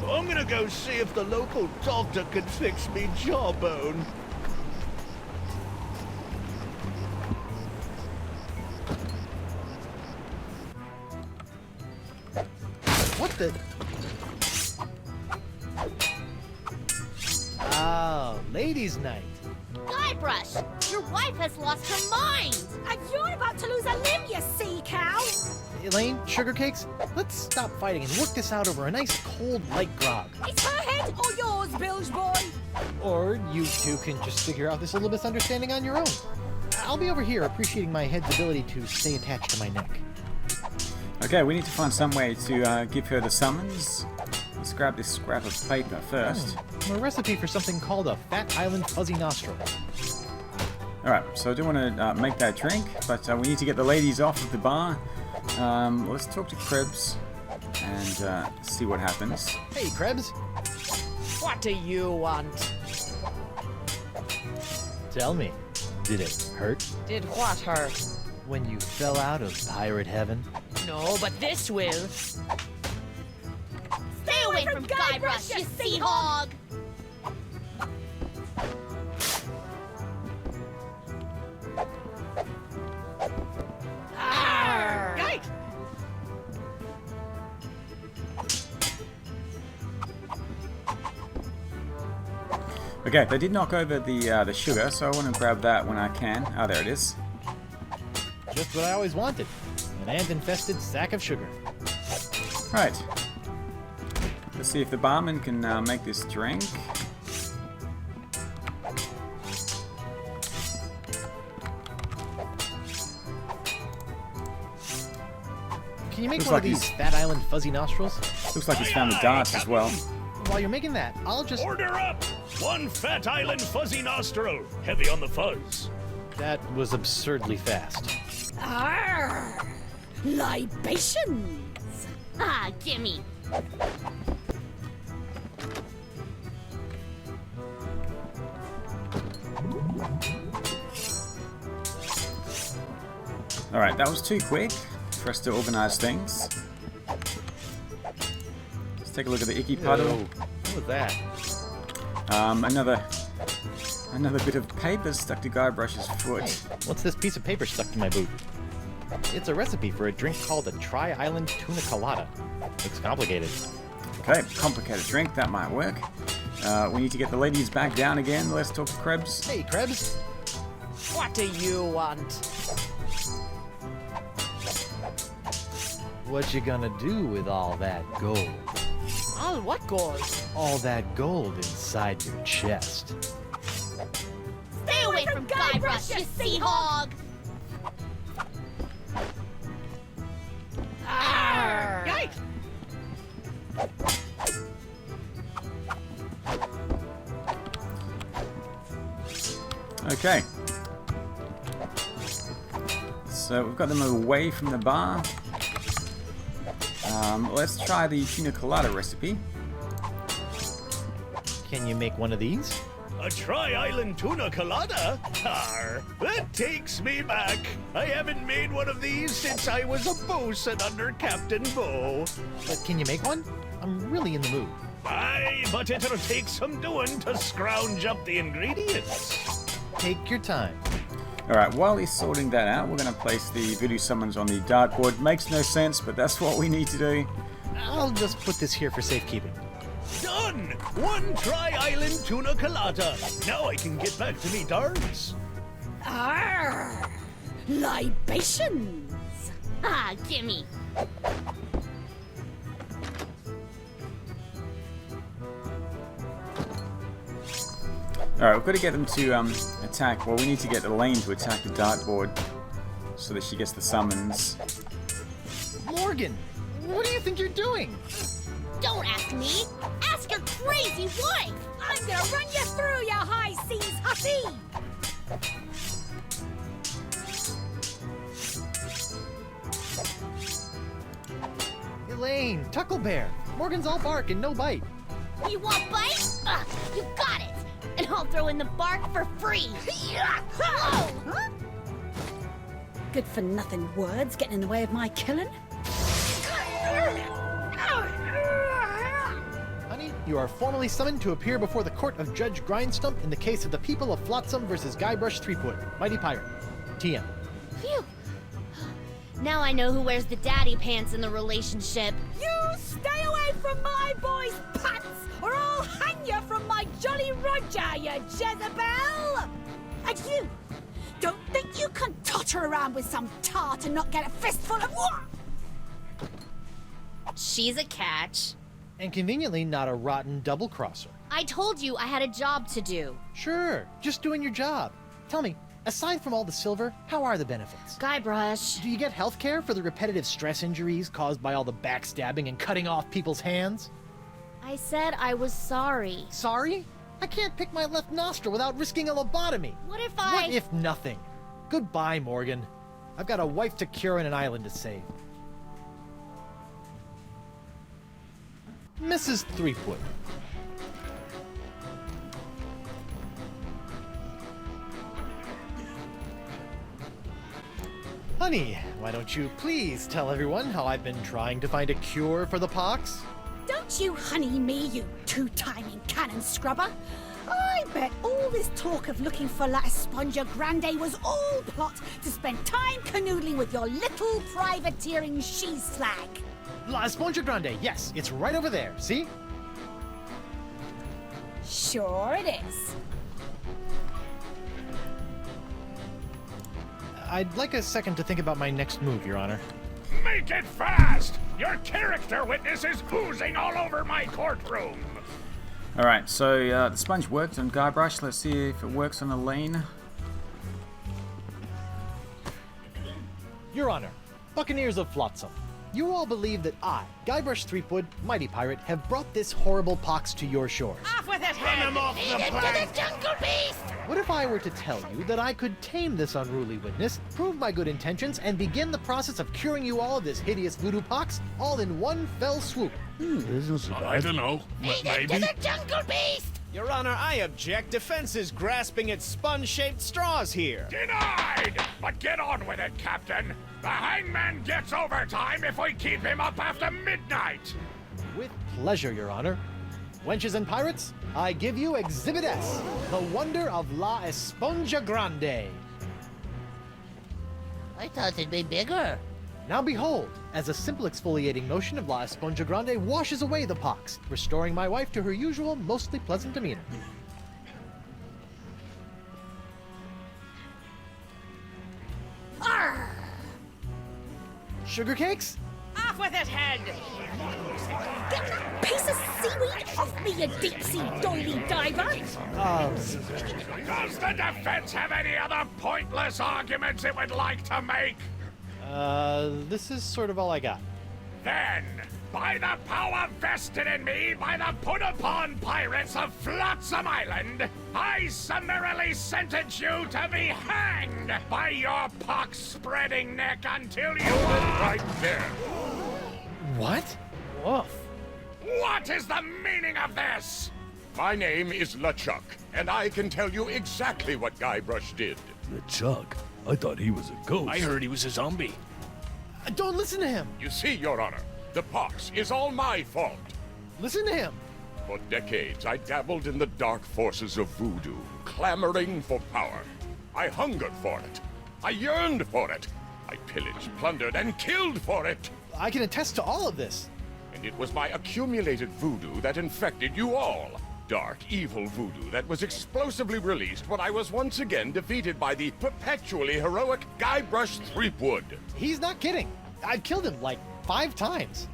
I'm gonna go see if the local doctor can fix me jawbone. What the? Oh, ladies' night. Guybrush, your wife has lost her mind. And you're about to lose a limb, you sea cow! Elaine, sugar cakes, let's stop fighting and work this out over a nice cold light grog. It's her head or yours, bilge boy! Or you two can just figure out this little misunderstanding on your own. I'll be over here appreciating my head's ability to stay attached to my neck. Okay, we need to find some way to give her the summons. Let's grab this scrap of paper first. A recipe for something called a Fat Island Fuzzy Nostril. Alright, so I do want to make that drink, but we need to get the ladies off of the bar. Let's talk to Krebs and see what happens. Hey, Krebs. What do you want? Tell me, did it hurt Did what hurt? when you fell out of pirate heaven? No, but this will. Stay away from Guybrush, you sea hog. Yikes! Okay, they did knock over the sugar, so I want to grab that when I can. Oh, there it is. Just what I always wanted. An ant-infested sack of sugar. Right. Let's see if the barman can make this drink. Can you make Looks one like of these he's- Fat Island Fuzzy Nostrils? Looks like he's found the darts as well. While you're making that, I'll just... Order up! One Fat Island Fuzzy Nostril, heavy on the fuzz. That was absurdly fast. Arr! Libations! Ah, gimme. Alright, that was too quick for us to organize things. Let's take a look at the icky puddle. What was that? Another bit of paper stuck to Guybrush's foot. Hey, what's this piece of paper stuck to my boot? It's a recipe for a drink called a Tri-Island Tuna Colada. Looks complicated. Okay, complicated drink, that might work. We need to get the ladies back down again. Let's talk to Krebs. Hey, Krebs. What do you want? What you gonna do with all that gold? All what gold? All that gold inside your chest. Stay away from Guybrush, you sea hog. Arr! Yikes! Okay. So we've got them away from the bar. Let's try the Pina Colada recipe. Can you make one of these? A Tri-Island Tuna Colada? Arr, that takes me back. I haven't made one of these since I was a bosun under Captain Bo. But can you make one? I'm really in the mood. Aye, but it'll take some doing to scrounge up the ingredients. Take your time. Alright, while he's sorting that out, we're going to place the voodoo summons on the dartboard. Makes no sense, but that's what we need to do. I'll just put this here for safekeeping. Done! One Tri-Island Tuna Colada. Now I can get back to me darts. Arr! Libations! Ah, gimme. Alright, we've got to get them to attack. Well, we need to get Elaine to attack the dartboard so that she gets the summons. Morgan, what do you think you're doing? Don't ask me. Ask your crazy wife. I'm gonna run you through, you high seas hussy! Elaine, Tucklebear. Morgan's all bark and no bite. You want bite? You got it. And I'll throw in the bark for free. Whoa! Huh? Good for nothing words getting in the way of my killing. Honey, you are formally summoned to appear before the court of Judge Grindstump in the case of the people of Flotsam versus Guybrush Threepwood, Mighty Pirate. TM. Phew. Now I know who wears the daddy pants in the relationship. You stay away from my boy's pants, or I'll hang you from my Jolly Roger, you Jezebel! And you, don't think you can totter around with some tart and not get a fistful of what? She's a catch. And conveniently not a rotten double-crosser. I told you I had a job to do. Sure, just doing your job. Tell me, aside from all the silver, how are the benefits? Guybrush. Do you get health care for the repetitive stress injuries caused by all the backstabbing and cutting off people's hands? I said I was sorry. Sorry? I can't pick my left nostril without risking a lobotomy. What if What if nothing? Goodbye, Morgan. I've got a wife to cure and an island to save. Mrs. Threepwood. Honey, why don't you please tell everyone how I've been trying to find a cure for the pox? Don't you honey me, you two-timing cannon scrubber. I bet all this talk of looking for La Esponja Grande was all plot to spend time canoodling with your little privateering she-slag. La Esponja Grande, yes, it's right over there, see? Sure it is. I'd like a second to think about my next move, Your Honor. Make it fast! Your character witness is oozing all over my courtroom. Alright, so the sponge worked on Guybrush. Let's see if it works on Elaine. Your Honor, Buccaneers of Flotsam, you all believe that I, Guybrush Threepwood, Mighty Pirate, have brought this horrible pox to your shores. Off with it, Run him off the plank! What if I were to tell you that I could tame this unruly witness, prove my good intentions, and begin the process of curing you all of this hideous voodoo pox, all in one fell swoop? I don't know. Maybe. Your Honor, I object. Defense is grasping at sponge-shaped straws here. Denied! But get on with it, Captain. The hangman gets overtime if we keep him up after midnight. With pleasure, Your Honor. Wenches and pirates, I give you Exhibit S, the wonder of La Esponja Grande. I thought it'd be bigger. Now behold, as a simple exfoliating motion of La Esponja Grande washes away the pox, restoring my wife to her usual, mostly pleasant demeanor. Arr! Sugar cakes? Off with it, head! Get that piece of seaweed off me, you deep-sea doily diver! Does the defense have any other pointless arguments it would like to make? This is sort of all I got. Then, by the power vested in me by the put-upon pirates of Flotsam Island, I summarily sentence you to be hanged by your pox-spreading neck until you are... Right there. What? Woof. What is the meaning of this? My name is LeChuck, and I can tell you exactly what Guybrush did. LeChuck? I thought he was a ghost. I heard he was a zombie. Don't listen to him. You see, Your Honor, the pox is all my fault. Listen to him. For decades, I dabbled in the dark forces of voodoo, clamoring for power. I hungered for it. I yearned for it. I pillaged, plundered, and killed for it. I can attest to all of this. And it was my accumulated voodoo that infected you all. Dark, evil voodoo that was explosively released when I was once again defeated by the perpetually heroic Guybrush Threepwood. He's not kidding. I've killed him like 5 times.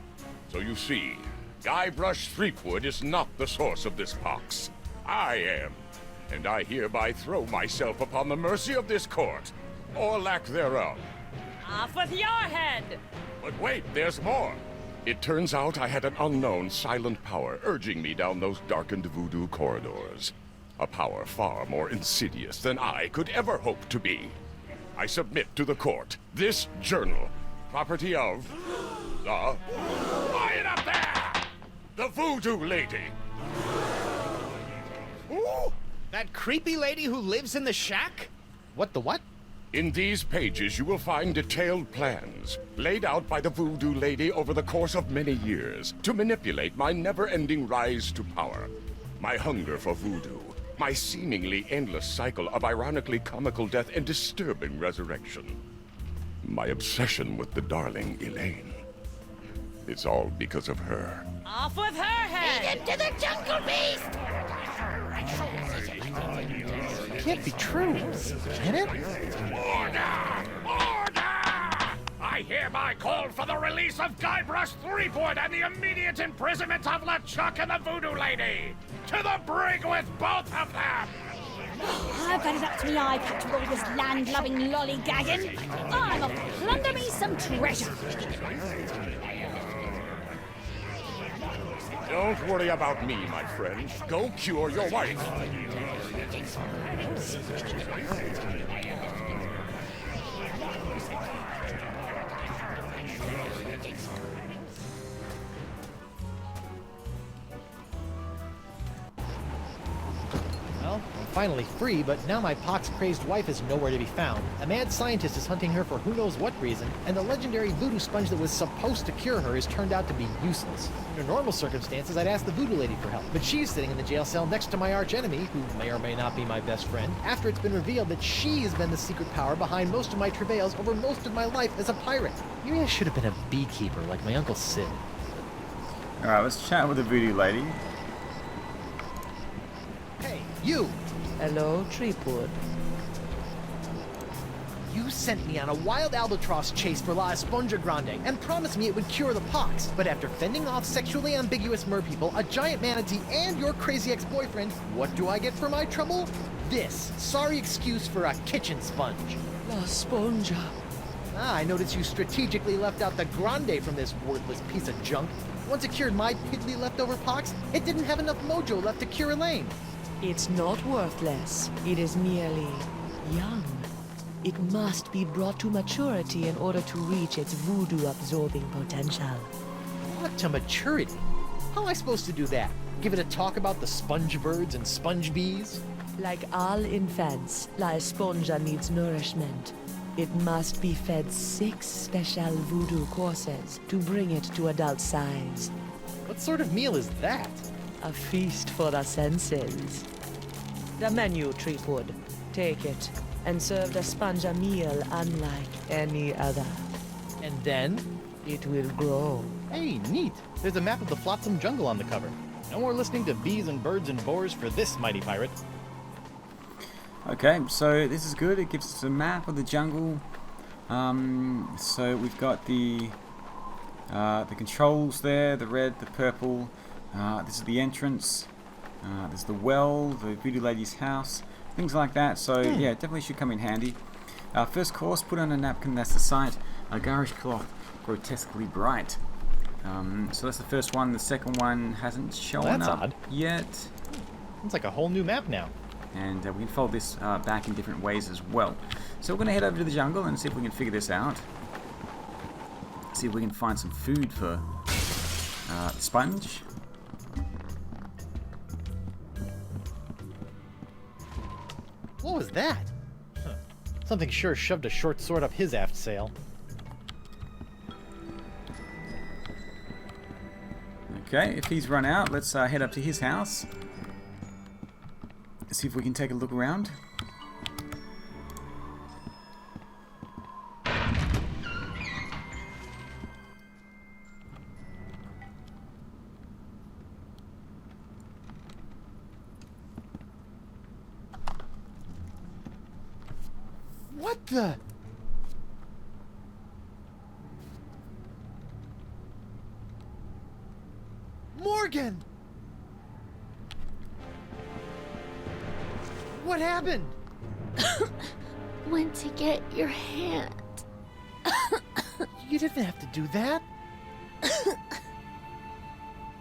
So you see, Guybrush Threepwood is not the source of this pox. I am. And I hereby throw myself upon the mercy of this court, or lack thereof. Off with your head! But wait, there's more. It turns out I had an unknown silent power urging me down those darkened voodoo corridors. A power far more insidious than I could ever hope to be. I submit to the court this journal, property of the... Quiet up there! The Voodoo Lady. Ooh! That creepy lady who lives in the shack? What the what? In these pages, you will find detailed plans laid out by the Voodoo Lady over the course of many years to manipulate my never-ending rise to power. My hunger for voodoo, my seemingly endless cycle of ironically comical death and disturbing resurrection. My obsession with the darling Elaine. It's all because of her. Off with her head! Lead him to the jungle beast! It can't be true. Can it? Order! Order! I hereby call for the release of Guybrush Threepwood and the immediate imprisonment of LeChuck and the Voodoo Lady! To the brig with both of them! I've had it up to me eye patch with all this land-loving lollygagging. I'm off to plunder me some treasure. Don't worry about me, my friend. Go cure your wife. Well, I'm finally free, but now my pox-crazed wife is nowhere to be found. A mad scientist is hunting her for who knows what reason, and the legendary voodoo sponge that was supposed to cure her has turned out to be useless. Under normal circumstances, I'd ask the voodoo lady for help, but she's sitting in the jail cell next to my archenemy, who may or may not be my best friend, after it's been revealed that she has been the secret power behind most of my travails over most of my life as a pirate. Maybe I should have been a beekeeper like my Uncle Sid. Alright, let's chat with the voodoo lady. Hey, you! Hello, Threepwood. You sent me on a wild albatross chase for La Esponja Grande and promised me it would cure the pox. But after fending off sexually ambiguous merpeople, a giant manatee, and your crazy ex-boyfriend, what do I get for my trouble? This sorry excuse for a kitchen sponge. La Esponja. Ah, I noticed you strategically left out the Grande from this worthless piece of junk. Once it cured my piddly leftover pox, it didn't have enough mojo left to cure Elaine. It's not worthless. It is merely young. It must be brought to maturity in order to reach its voodoo-absorbing potential. What to maturity? How am I supposed to do that? Give it a talk about the sponge birds and sponge bees? Like all infants, La Esponja needs nourishment. It must be fed 6 special voodoo courses to bring it to adult size. What sort of meal is that? A feast for the senses. The menu, Threepwood. Take it, and serve the sponge a meal unlike any other. And then? It will grow. Hey, neat. There's a map of the Flotsam Jungle on the cover. No more listening to bees and birds and boars for this mighty pirate. Okay, so this is good. It gives us a map of the jungle. So we've got the controls there, the red, the purple. This is the entrance. There's the well, the voodoo lady's house, things like that. So yeah, definitely should come in handy. First course, put on a napkin. That's the sight. A garish cloth, grotesquely bright. So that's the first one. The second one hasn't shown up odd. yet. It's like a whole new map now. And we can fold this back in different ways as well. So we're going to head over to the jungle and see if we can figure this out. See if we can find some food for Sponge. What was that? Huh. Something sure shoved a short sword up his aft sail. Okay, if he's run out, let's head up to his house. See if we can take a look around. What the? Morgan! What happened? Went to get your hand. You didn't have to do that.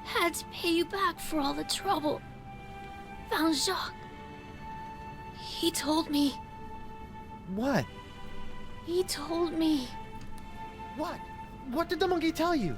Had to pay you back for all the trouble. Found Jacques. He told me. What? He told me. What? What did the monkey tell you?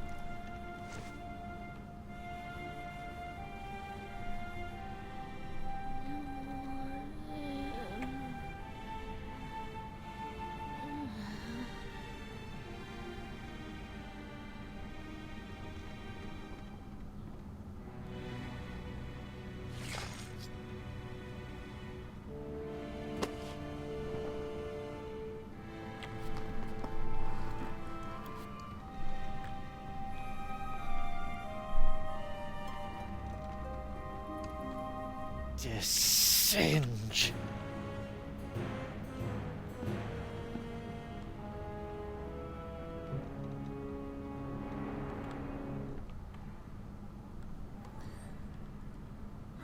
Singe.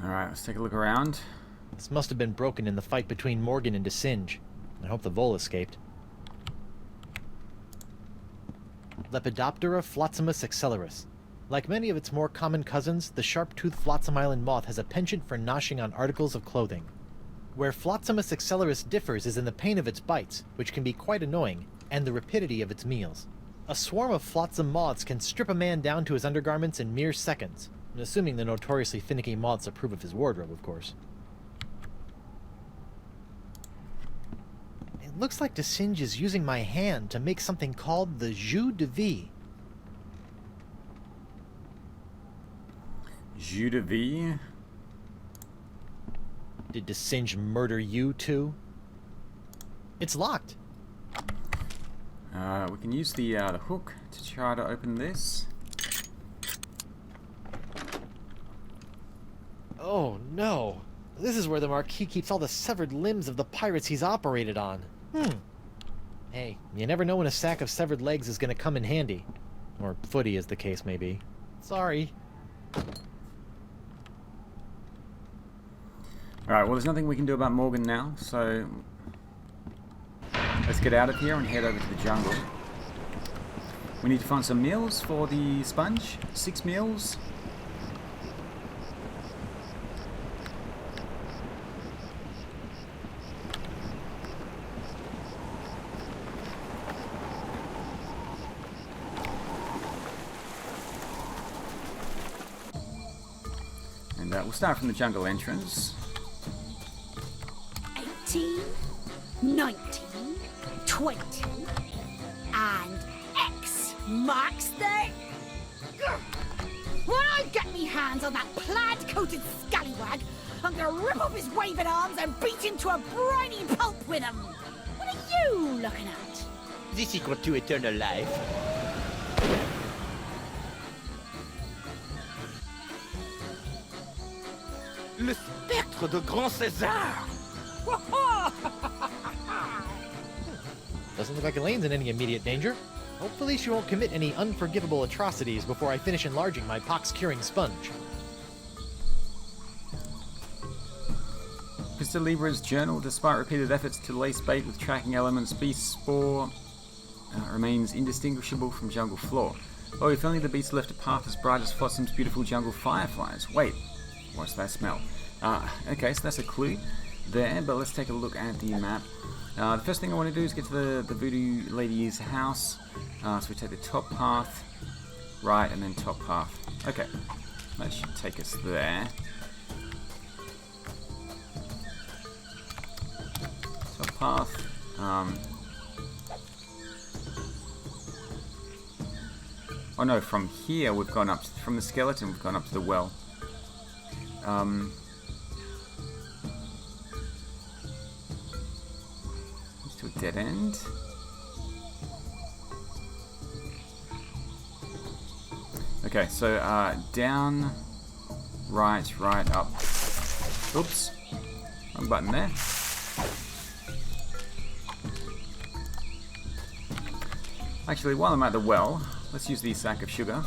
Alright, let's take a look around. This must have been broken in the fight between Morgan and Singe. I hope the vole escaped. Lepidoptera flotzimus accelerus. Like many of its more common cousins, the sharp-toothed flotsam island moth has a penchant for noshing on articles of clothing. Where Flotzimus accelerus differs is in the pain of its bites, which can be quite annoying, and the rapidity of its meals. A swarm of flotsam moths can strip a man down to his undergarments in mere seconds, assuming the notoriously finicky moths approve of his wardrobe, of course. It looks like Singe is using my hand to make something called the jus de vie. Jus de vie? Did Singe murder you too? It's locked. We can use the hook to try to open this. Oh no. This is where the Marquis keeps all the severed limbs of the pirates he's operated on. Hey, you never know when a sack of severed legs is gonna come in handy. Or footy, as the case may be. Sorry. Alright, well there's nothing we can do about Morgan now, so let's get out of here and head over to the jungle. We need to find some meals for the sponge. 6 meals. And we'll start from the jungle entrance. 18, 19, 20, and X marks the... When I get me hands on that plaid-coated scallywag, I'm gonna rip off his waving arms and beat him to a briny pulp with them. What are you looking at? This equal to eternal life. Le spectre de Grand César! Doesn't look like Elaine's in any immediate danger. Hopefully she won't commit any unforgivable atrocities before I finish enlarging my pox-curing sponge. Mr. Libra's journal, despite repeated efforts to lace bait with tracking elements, beast spore remains indistinguishable from jungle floor. Oh, if only the beast left a path as bright as Flotsam's beautiful jungle fireflies. Wait, what's that smell? Okay, so that's a clue there, but let's take a look at the map. The first thing I want to do is get to the voodoo lady's house. So we take the top path, right, and then top path. Okay, that should take us there. Top path. Oh no, from here we've gone up, from the skeleton we've gone up to the well. It's to a dead end. Okay, so down, right, up. Oops, wrong button there. Actually, while I'm at the well, let's use the sack of sugar.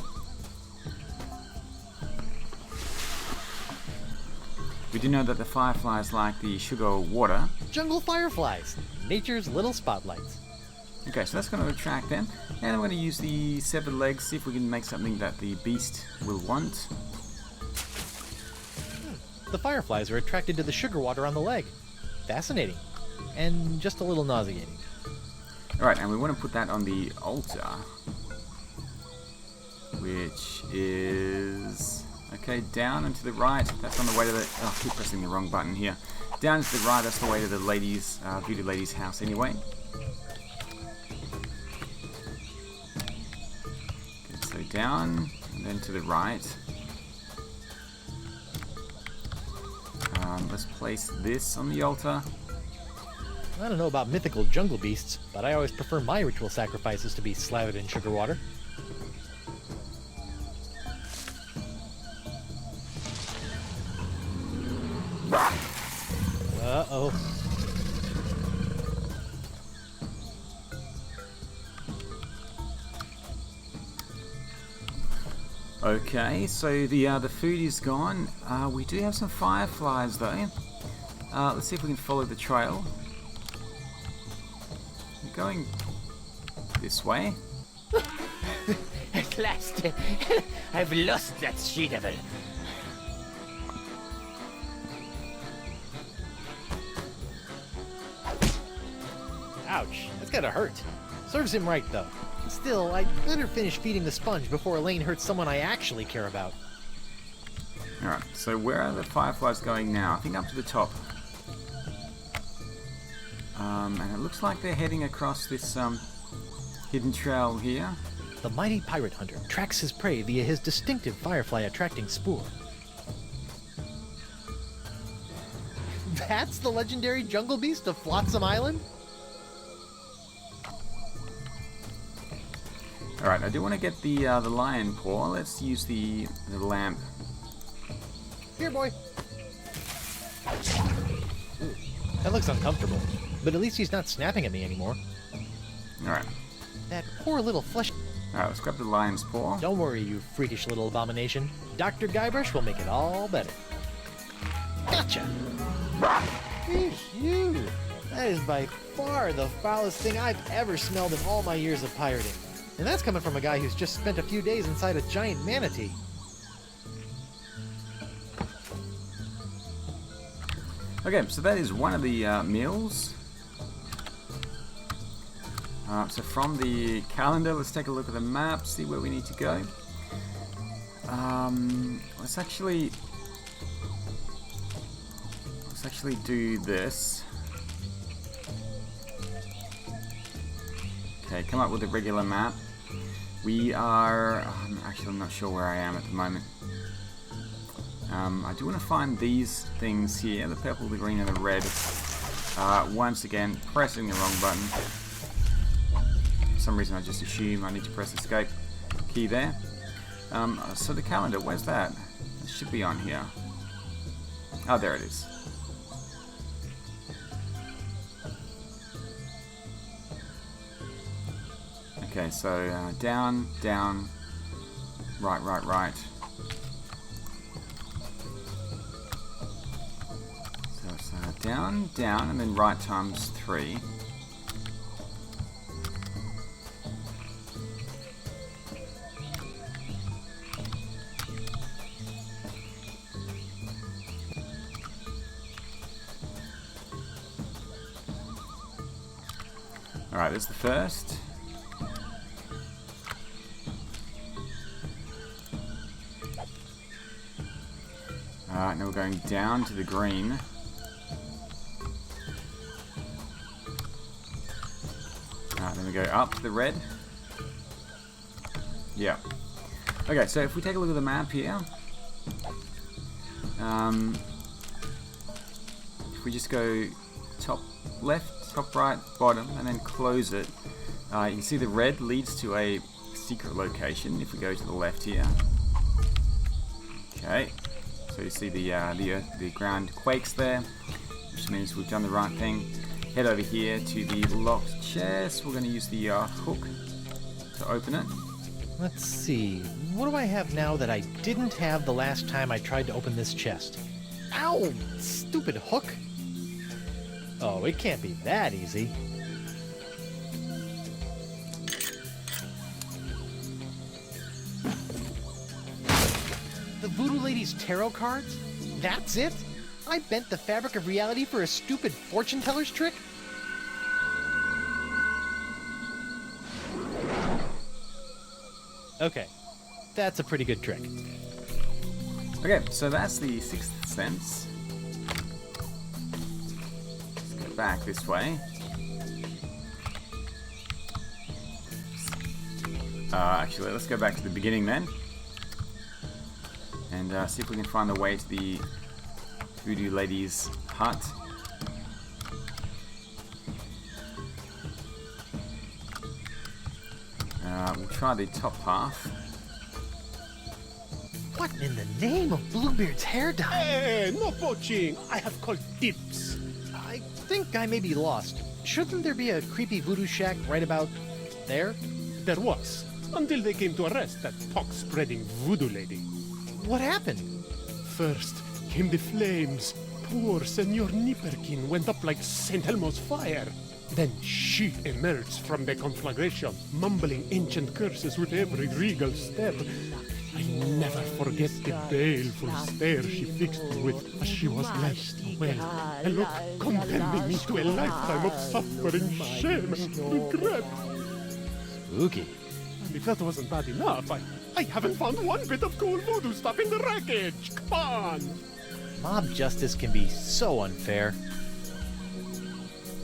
We do know that the fireflies like the sugar or water. Jungle fireflies, nature's little spotlights. Okay, so that's going to attract them. And I'm going to use the severed legs, see if we can make something that the beast will want. The fireflies are attracted to the sugar water on the leg. Fascinating. And just a little nauseating. Alright, and we want to put that on the altar. Which is... okay, down and to the right. That's on the way to the... oh, I keep pressing the wrong button here. Down to the right, that's the way to the ladies, voodoo lady's house anyway. Okay, so down, and then to the right. Let's place this on the altar. I don't know about mythical jungle beasts, but I always prefer my ritual sacrifices to be slathered in sugar water. Uh-oh. Okay, so the food is gone. We do have some fireflies though. Let's see if we can follow the trail. We're going this way. At last, I've lost that she-devil. Ouch, that's gotta hurt. Serves him right, though. Still, I'd better finish feeding the sponge before Elaine hurts someone I actually care about. Alright, so where are the fireflies going now? I think up to the top. And it looks like they're heading across this hidden trail here. The mighty pirate hunter tracks his prey via his distinctive firefly-attracting spoor. That's the legendary jungle beast of Flotsam Island? Alright, I do want to get the lion paw. Let's use the lamp. Here, boy. Ooh, that looks uncomfortable, but at least he's not snapping at me anymore. Alright. That poor little flesh... Alright, let's grab the lion's paw. Don't worry, you freakish little abomination. Dr. Guybrush will make it all better. Gotcha! Phew! That is by far the foulest thing I've ever smelled in all my years of pirating. And that's coming from a guy who's just spent a few days inside a giant manatee. Okay, so that is one of the meals. So from the calendar, let's take a look at the map, see where we need to go. Let's actually do this. Okay, come up with a regular map. We are... actually, I'm not sure where I am at the moment. I do want to find these things here, the purple, the green, and the red. Once again, pressing the wrong button. For some reason, I just assume I need to press escape key there. So the calendar, where's that? It should be on here. Oh, there it is. Okay, so down, down, right, right, right. So it's down, down, and then right times 3. Alright, there's the first. Alright, now we're going down to the green. Alright, then we go up to the red. Yeah. Okay, so if we take a look at the map here, if we just go top left, top right, bottom, and then close it, you can see the red leads to a secret location if we go to the left here. Okay, so you see the ground quakes there, which means we've done the right thing. Head over here to the locked chest. We're going to use the hook to open it. Let's see. What do I have now that I didn't have the last time I tried to open this chest? Ow! Stupid hook! Oh, it can't be that easy. The Voodoo Lady's tarot cards? That's it? I bent the fabric of reality for a stupid fortune teller's trick? Okay, that's a pretty good trick. Okay, so that's the Sixth Sense. Let's go back this way. Actually, let's go back to the beginning then. And see if we can find the way to the Voodoo Lady's hut. We'll try the top path. What in the name of Bluebeard's hair dye? Hey, no poaching. I have called dibs. I think I may be lost. Shouldn't there be a creepy voodoo shack right about there? There was, until they came to arrest that pox-spreading voodoo lady. What happened? First came the flames. Poor Senor Nipperkin went up like St. Elmo's fire. Then she emerged from the conflagration, mumbling ancient curses with every regal step. I never forget the baleful stare she fixed me with as she was led away. A look condemning me to a lifetime of suffering, shame, and regret. Spooky. And if that wasn't bad enough, I haven't found one bit of cool voodoo stuff in the wreckage. Come on! Mob justice can be so unfair.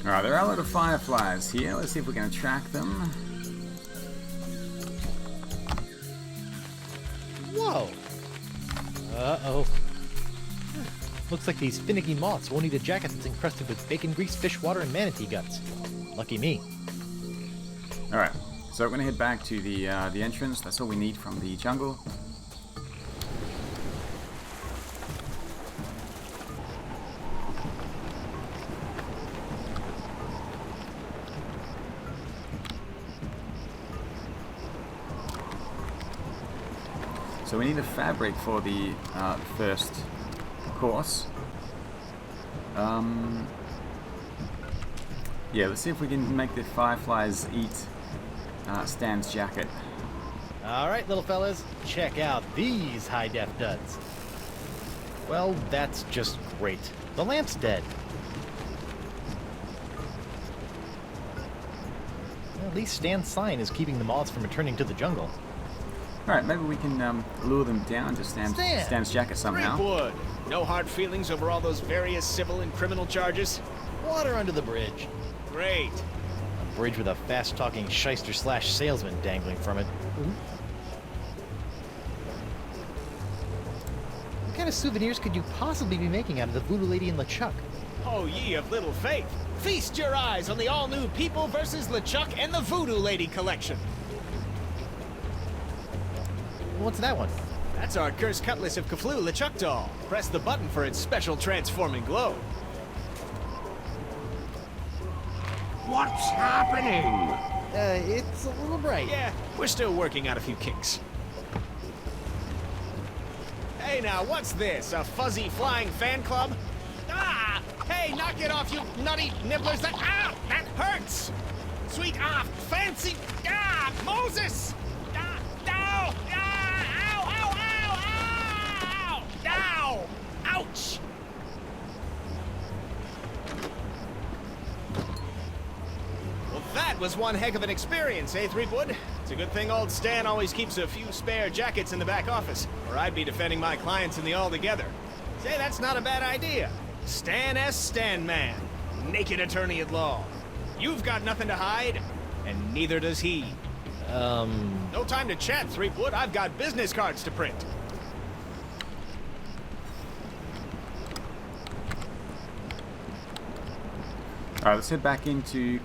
Alright, there are a lot of fireflies here. Let's see if we can attract them. Whoa! Uh-oh. Looks like these finicky moths won't eat a jacket that's encrusted with bacon grease, fish water, and manatee guts. Lucky me. Alright, so we're going to head back to the entrance. That's all we need from the jungle. So we need a fabric for the first course. Yeah, let's see if we can make the fireflies eat Stan's jacket. Alright, little fellas, check out these high-def duds. Well, that's just great. The lamp's dead. Well, at least Stan's sign is keeping the moths from returning to the jungle. Alright, maybe we can lure them down to Stan's jacket somehow. Threepwood! No hard feelings over all those various civil and criminal charges? Water under the bridge. Great. A bridge with a fast-talking shyster/salesman dangling from it. What kind of souvenirs could you possibly be making out of the Voodoo Lady and LeChuck? Oh, ye of little faith! Feast your eyes on the all-new People vs. LeChuck and the Voodoo Lady collection! What's that one? That's our cursed cutlass of Cthulhu LeChuck doll. Press the button for its special transforming glow. What's happening? It's a little bright. Yeah, we're still working out a few kinks. Hey now, what's this? A fuzzy flying fan club? Ah! Hey, knock it off, you nutty nibblers! That hurts! Sweet, fancy, Moses! No! Ow! Ouch! Well, that was one heck of an experience, eh, Threepwood? It's a good thing old Stan always keeps a few spare jackets in the back office, or I'd be defending my clients in the altogether. Say, that's not a bad idea. Stan S. Stanman, naked attorney at law. You've got nothing to hide, and neither does he. No time to chat, Threepwood. I've got business cards to print. Alright, let's head back into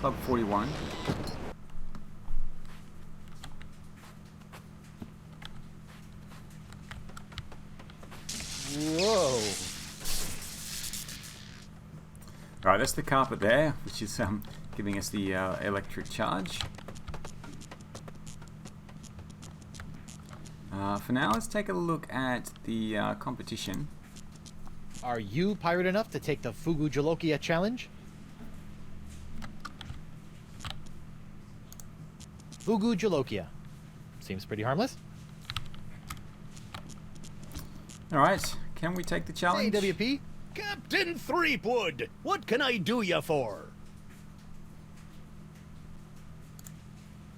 Club 41. Whoa. Alright, that's the carpet there, which is giving us the electric charge. For now, let's take a look at the competition. Are you pirate enough to take the Fugu Jalokia challenge? Fugu Jalokia. Seems pretty harmless. Alright, can we take the challenge? Hey, WP. Captain Threepwood, what can I do you for?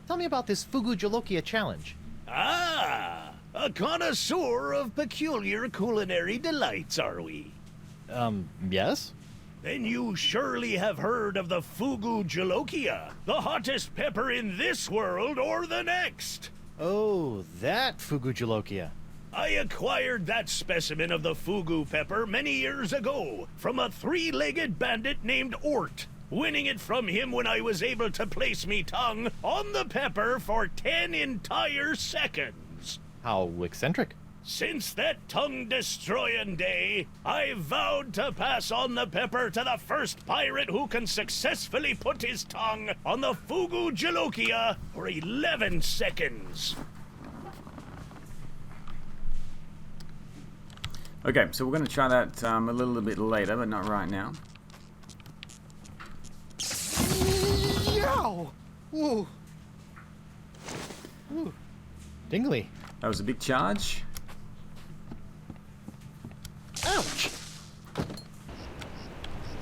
Tell me about this Fugu Jalokia challenge. Ah, a connoisseur of peculiar culinary delights, are we? Yes? Then you surely have heard of the Fugu Jalokia, the hottest pepper in this world or the next. Oh, that Fugu Jalokia. I acquired that specimen of the Fugu pepper many years ago from a three-legged bandit named Ort, winning it from him when I was able to place me tongue on the pepper for 10 entire seconds. How eccentric. Since that tongue-destroying day, I vowed to pass on the pepper to the first pirate who can successfully put his tongue on the Fugu Jalokia for 11 seconds. Okay, so we're going to try that a little bit later, but not right now. Yow! Ooh. Ooh. Dingly. That was a big charge. Ouch!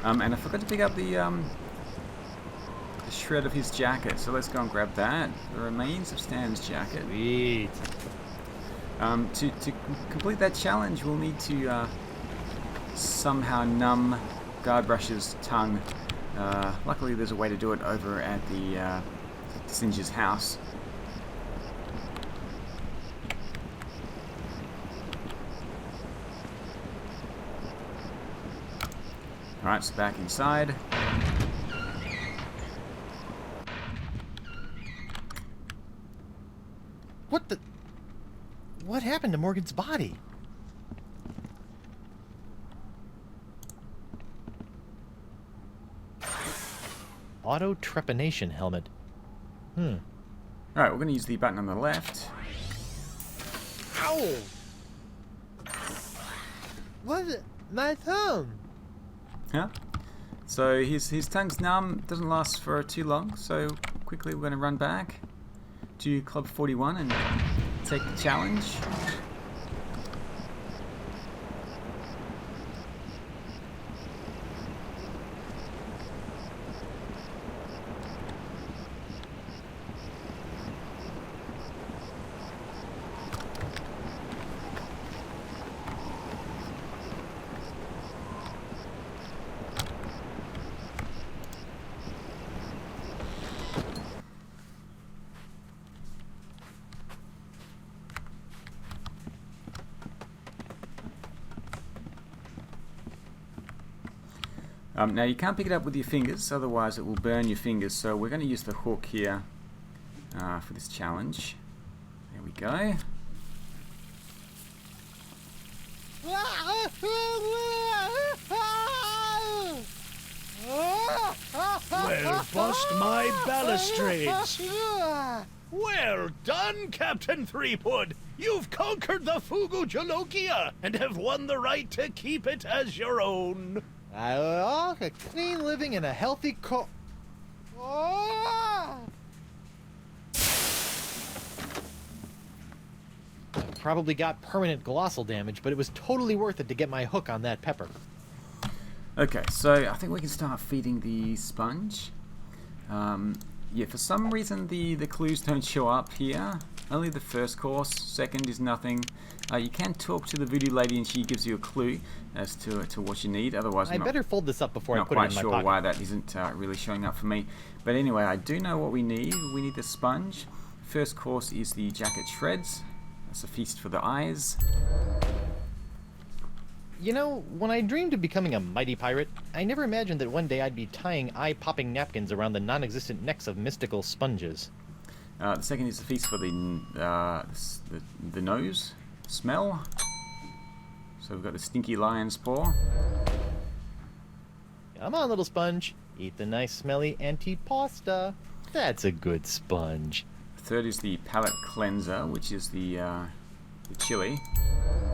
And I forgot to pick up the shred of his jacket, so let's go and grab that. The remains of Stan's jacket. Sweet. To complete that challenge, we'll need to somehow numb Guybrush's tongue. Luckily, there's a way to do it over at the Singer's house. Alright, so back inside. What the... What happened to Morgan's body? Auto trepanation helmet. Alright, we're going to use the button on the left. Ow! What? My tongue! Yeah. So his tongue's numb, doesn't last for too long, so quickly we're going to run back to Club 41 and take the challenge. Now you can't pick it up with your fingers, otherwise it will burn your fingers, so we're going to use the hook here for this challenge. There we go. Well, bust my balustrades. Well done, Captain Threepwood. You've conquered the Fugu Jalokia and have won the right to keep it as your own. A clean living and a healthy Probably got permanent glossal damage, but it was totally worth it to get my hook on that pepper. Okay, so I think we can start feeding the sponge. Yeah, for some reason the clues don't show up here. only the first course. Second is nothing. You can talk to the voodoo lady and she gives you a clue as to what you need. Otherwise, I better fold this up before I put it in my pocket. Not quite sure why that isn't really showing up for me. But anyway, I do know what we need. We need the sponge. First course is the jacket shreds. That's a feast for the eyes. You know, when I dreamed of becoming a mighty pirate, I never imagined that one day I'd be tying eye-popping napkins around the non-existent necks of mystical sponges. The second is the feast for the nose smell. So we've got the stinky lion's paw. Come on, little sponge. Eat the nice smelly antipasta. That's a good sponge. Third is the palate cleanser, which is the chili.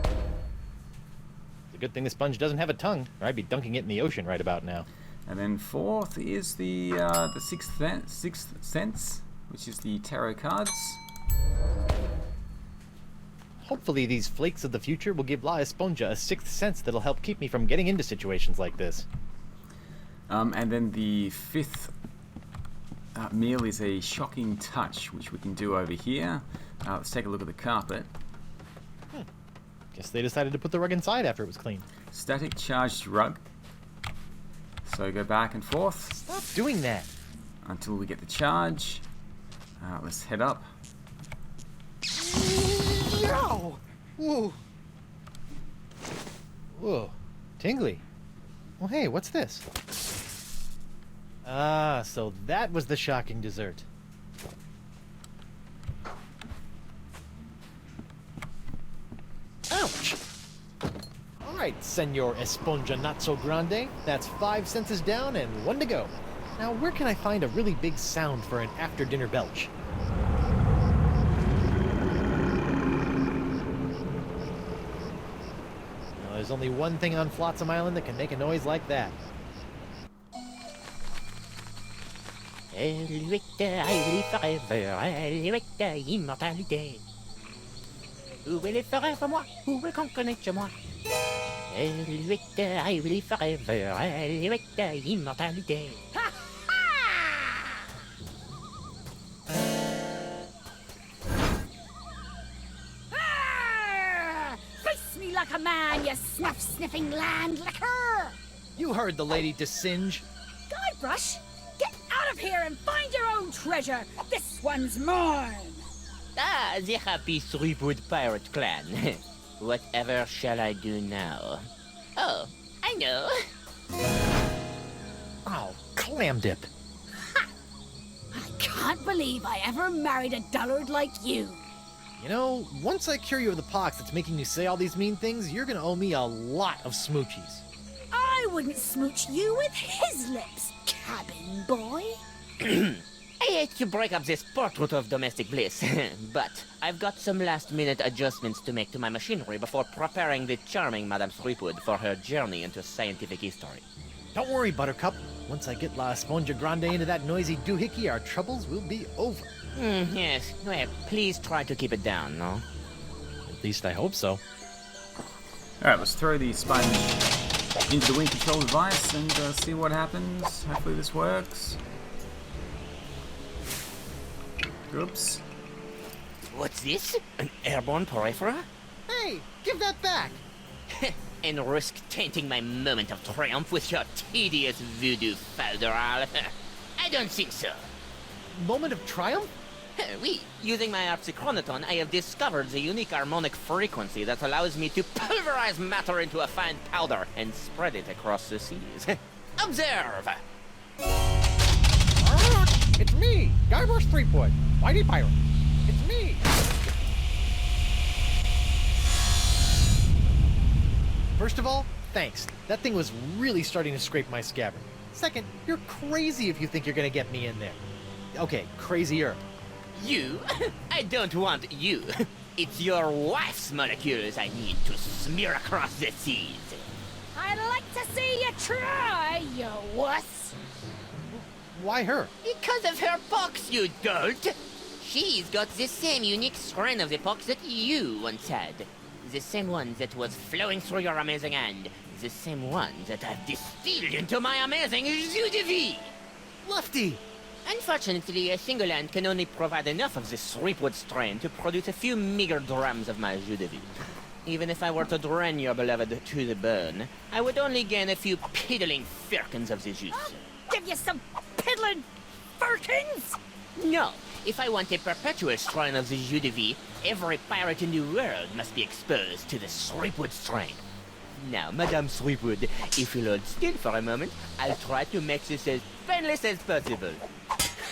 It's a good thing the sponge doesn't have a tongue, or I'd be dunking it in the ocean right about now. And then fourth is the sixth sense, which is the tarot cards. Hopefully these flakes of the future will give La Esponja a sixth sense that'll help keep me from getting into situations like this. And then the fifth meal is a shocking touch, which we can do over here. Let's take a look at the carpet. Guess they decided to put the rug inside after it was cleaned. Static charged rug. So go back and forth. Stop doing that. Until we get the charge. Let's head up. Yo! Whoa. Whoa. Tingly. Well, hey, what's this? Ah, so that was the shocking dessert. Ouch! Alright, Senor Esponja Not So Grande. That's 5 senses down and 1 to go. Now, where can I find a really big sound for an after-dinner belch? Well, there's only one thing on Flotsam Island that can make a noise like that. Immortalité. Où est les forêts pour moi? Où est qu'on connaît chez moi? I will forever, immortalité. Face me like a man, you snuff-sniffing land licker! You heard the lady to singe. Guybrush, get out of here and find your own treasure! This one's mine! Ah, the happy Threepwood pirate clan. Whatever shall I do now? Oh, I know. Oh, clam dip. Ha! I can't believe I ever married a dullard like you. You know, once I cure you of the pox that's making you say all these mean things, you're gonna owe me a lot of smoochies. I wouldn't smooch you with his lips, cabin boy. I hate to break up this portrait of domestic bliss, but I've got some last-minute adjustments to make to my machinery before preparing the charming Madame Threepwood for her journey into scientific history. Don't worry, Buttercup. Once I get La Esponja Grande into that noisy doohickey, our troubles will be over. Yes. Well, please try to keep it down, no? At least I hope so. Alright, let's throw the sponge into the wind control device and see what happens. Hopefully this works. Oops. What's this? An airborne porifera? Hey, give that back! And risk tainting my moment of triumph with your tedious voodoo folderol? I don't think so. Moment of triumph? Oui, using my harpsichronoton, I have discovered the unique harmonic frequency that allows me to pulverize matter into a fine powder and spread it across the seas. Observe! It's me, Guybrush Threepwood, Mighty Pirate. It's me! First of all, thanks. That thing was really starting to scrape my scabbard. Second, you're crazy if you think you're gonna get me in there. Okay, crazier. You? I don't want you. It's your wife's molecules I need to smear across the seas. I'd like to see you try, you wuss. Why her? Because of her pox, you dolt! She's got the same unique strain of the pox that you once had. The same one that was flowing through your amazing hand. The same one that I've distilled into my amazing jus de vie. Lefty! Unfortunately, a single ant can only provide enough of this Threepwood strain to produce a few meager drams of my jus de vie. Even if I were to drain your beloved to the bone, I would only gain a few piddling firkins of the juice. Give you some piddling firkins? No, if I want a perpetual strain of the jus de vie, every pirate in the world must be exposed to the Threepwood strain. Now, Madame Threepwood, if you'll hold still for a moment, I'll try to make this as painless as possible.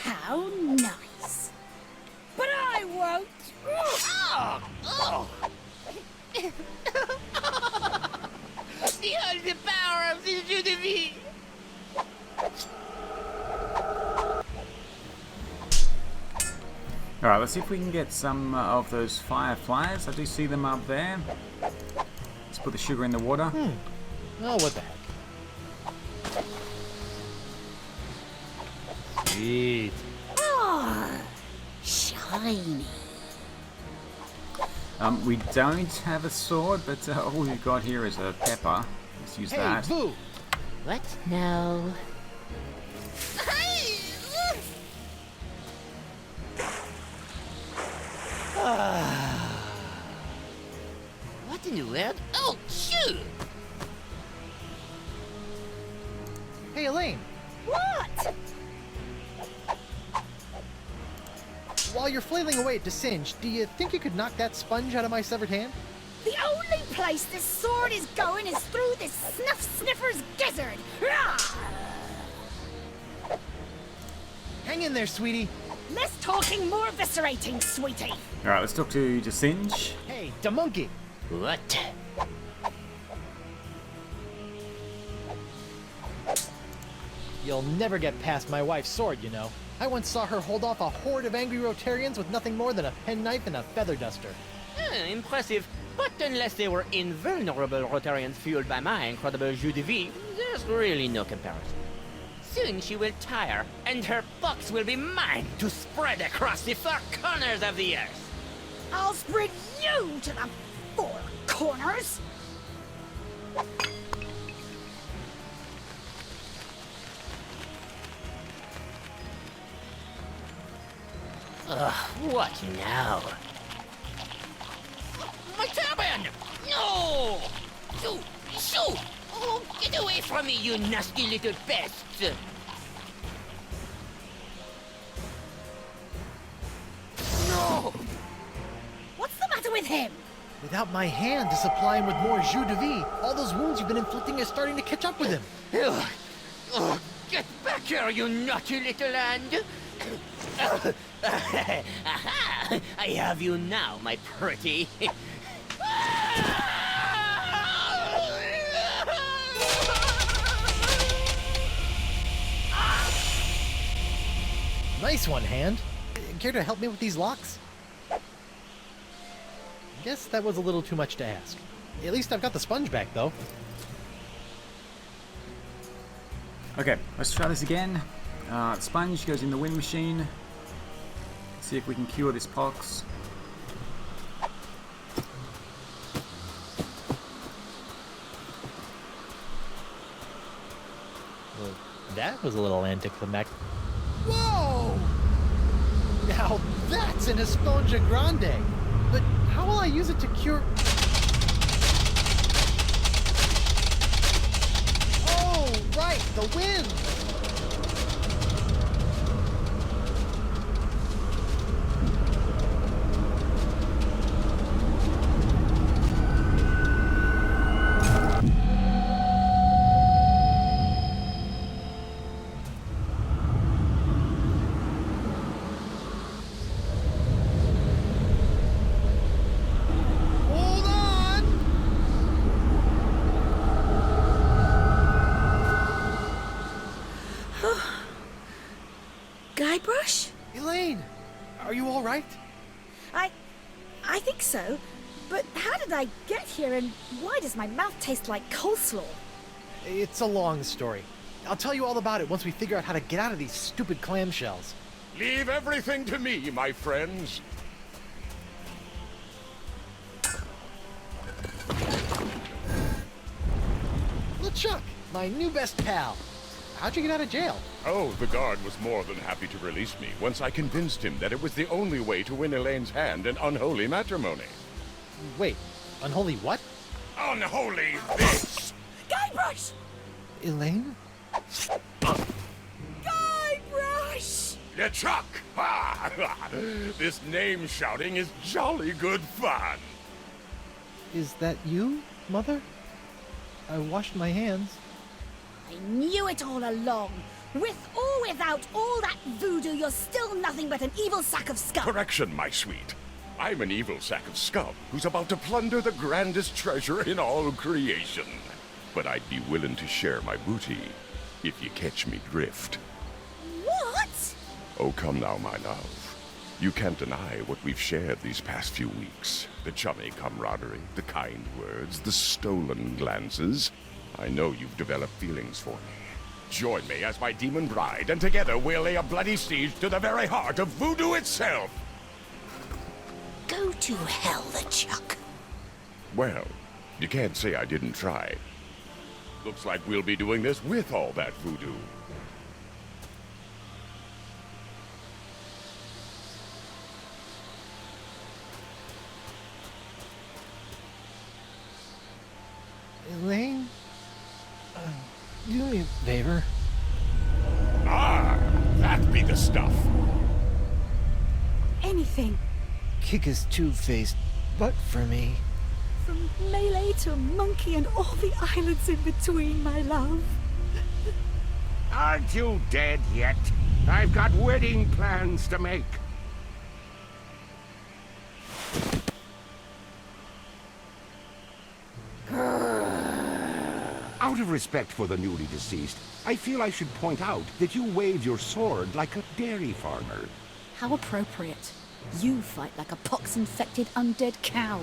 How nice. But I won't. Behold the power of this jus de vie! Alright, let's see if we can get some of those fireflies. I do see them up there. Let's put the sugar in the water. Oh, what the heck. Sweet. Ah, shiny. We don't have a sword, but all we've got here is a pepper. Let's use that. Hey, Boo! What now? What in the world? Oh, shoot! Hey, Elaine. What? While you're flailing away at Singe, do you think you could knock that sponge out of my severed hand? The only place this sword is going is through this snuff sniffer's gizzard. Rah! Hang in there, sweetie. Less talking, more eviscerating, sweetie. Alright, let's talk to Singe. Hey, da monkey. What? You'll never get past my wife's sword, you know. I once saw her hold off a horde of angry Rotarians with nothing more than a penknife and a feather duster. Impressive. But unless they were invulnerable Rotarians fueled by my incredible jus de vie, there's really no comparison. Soon she will tire, and her box will be mine to spread across the four corners of the earth. I'll spread you to the four corners. Ugh, what now? My turban! No! Shoo! Shoo! Oh, get away from me, you nasty little pest! No! What's the matter with him? Without my hand to supply him with more jus de vie, all those wounds you've been inflicting are starting to catch up with him. Ugh. Oh, get back here, you naughty little hand! Aha! I have you now, my pretty. Nice one, Hand. Care to help me with these locks? Guess that was a little too much to ask. At least I've got the sponge back, though. Okay, let's try this again. Sponge goes in the wind machine. Let's see if we can cure this pox. Well, that was a little anticlimactic. Whoa! Now that's an Esponja Grande! But how will I use it to cure... Oh, right, the wind! Guybrush? Elaine, are you all right? I think so. But how did I get here, and why does my mouth taste like coleslaw? It's a long story. I'll tell you all about it once we figure out how to get out of these stupid clamshells. Leave everything to me, my friends. LeChuck, my new best pal. How'd you get out of jail? Oh, the guard was more than happy to release me once I convinced him that it was the only way to win Elaine's hand in unholy matrimony. Wait, unholy what? Unholy this! Guybrush! Elaine? Guybrush! LeChuck! Ha! This name shouting is jolly good fun. Is that you, Mother? I washed my hands. I knew it all along. With or without all that voodoo, you're still nothing but an evil sack of scum. Correction, my sweet. I'm an evil sack of scum who's about to plunder the grandest treasure in all creation. But I'd be willing to share my booty if you catch me drift. What? Oh, come now, my love. You can't deny what we've shared these past few weeks. The chummy camaraderie, the kind words, the stolen glances. I know you've developed feelings for me. Join me as my demon bride, and together we'll lay a bloody siege to the very heart of voodoo itself! Go to hell, LeChuck. Well, you can't say I didn't try. Looks like we'll be doing this with all that voodoo. Elaine? Do me a favor. Ah, that be the stuff. Anything. Kick his two-faced butt for me. From Melee to Monkey and all the islands in between, my love. Aren't you dead yet? I've got wedding plans to make. Out of respect for the newly deceased, I feel I should point out that you wave your sword like a dairy farmer. How appropriate. You fight like a pox-infected undead cow.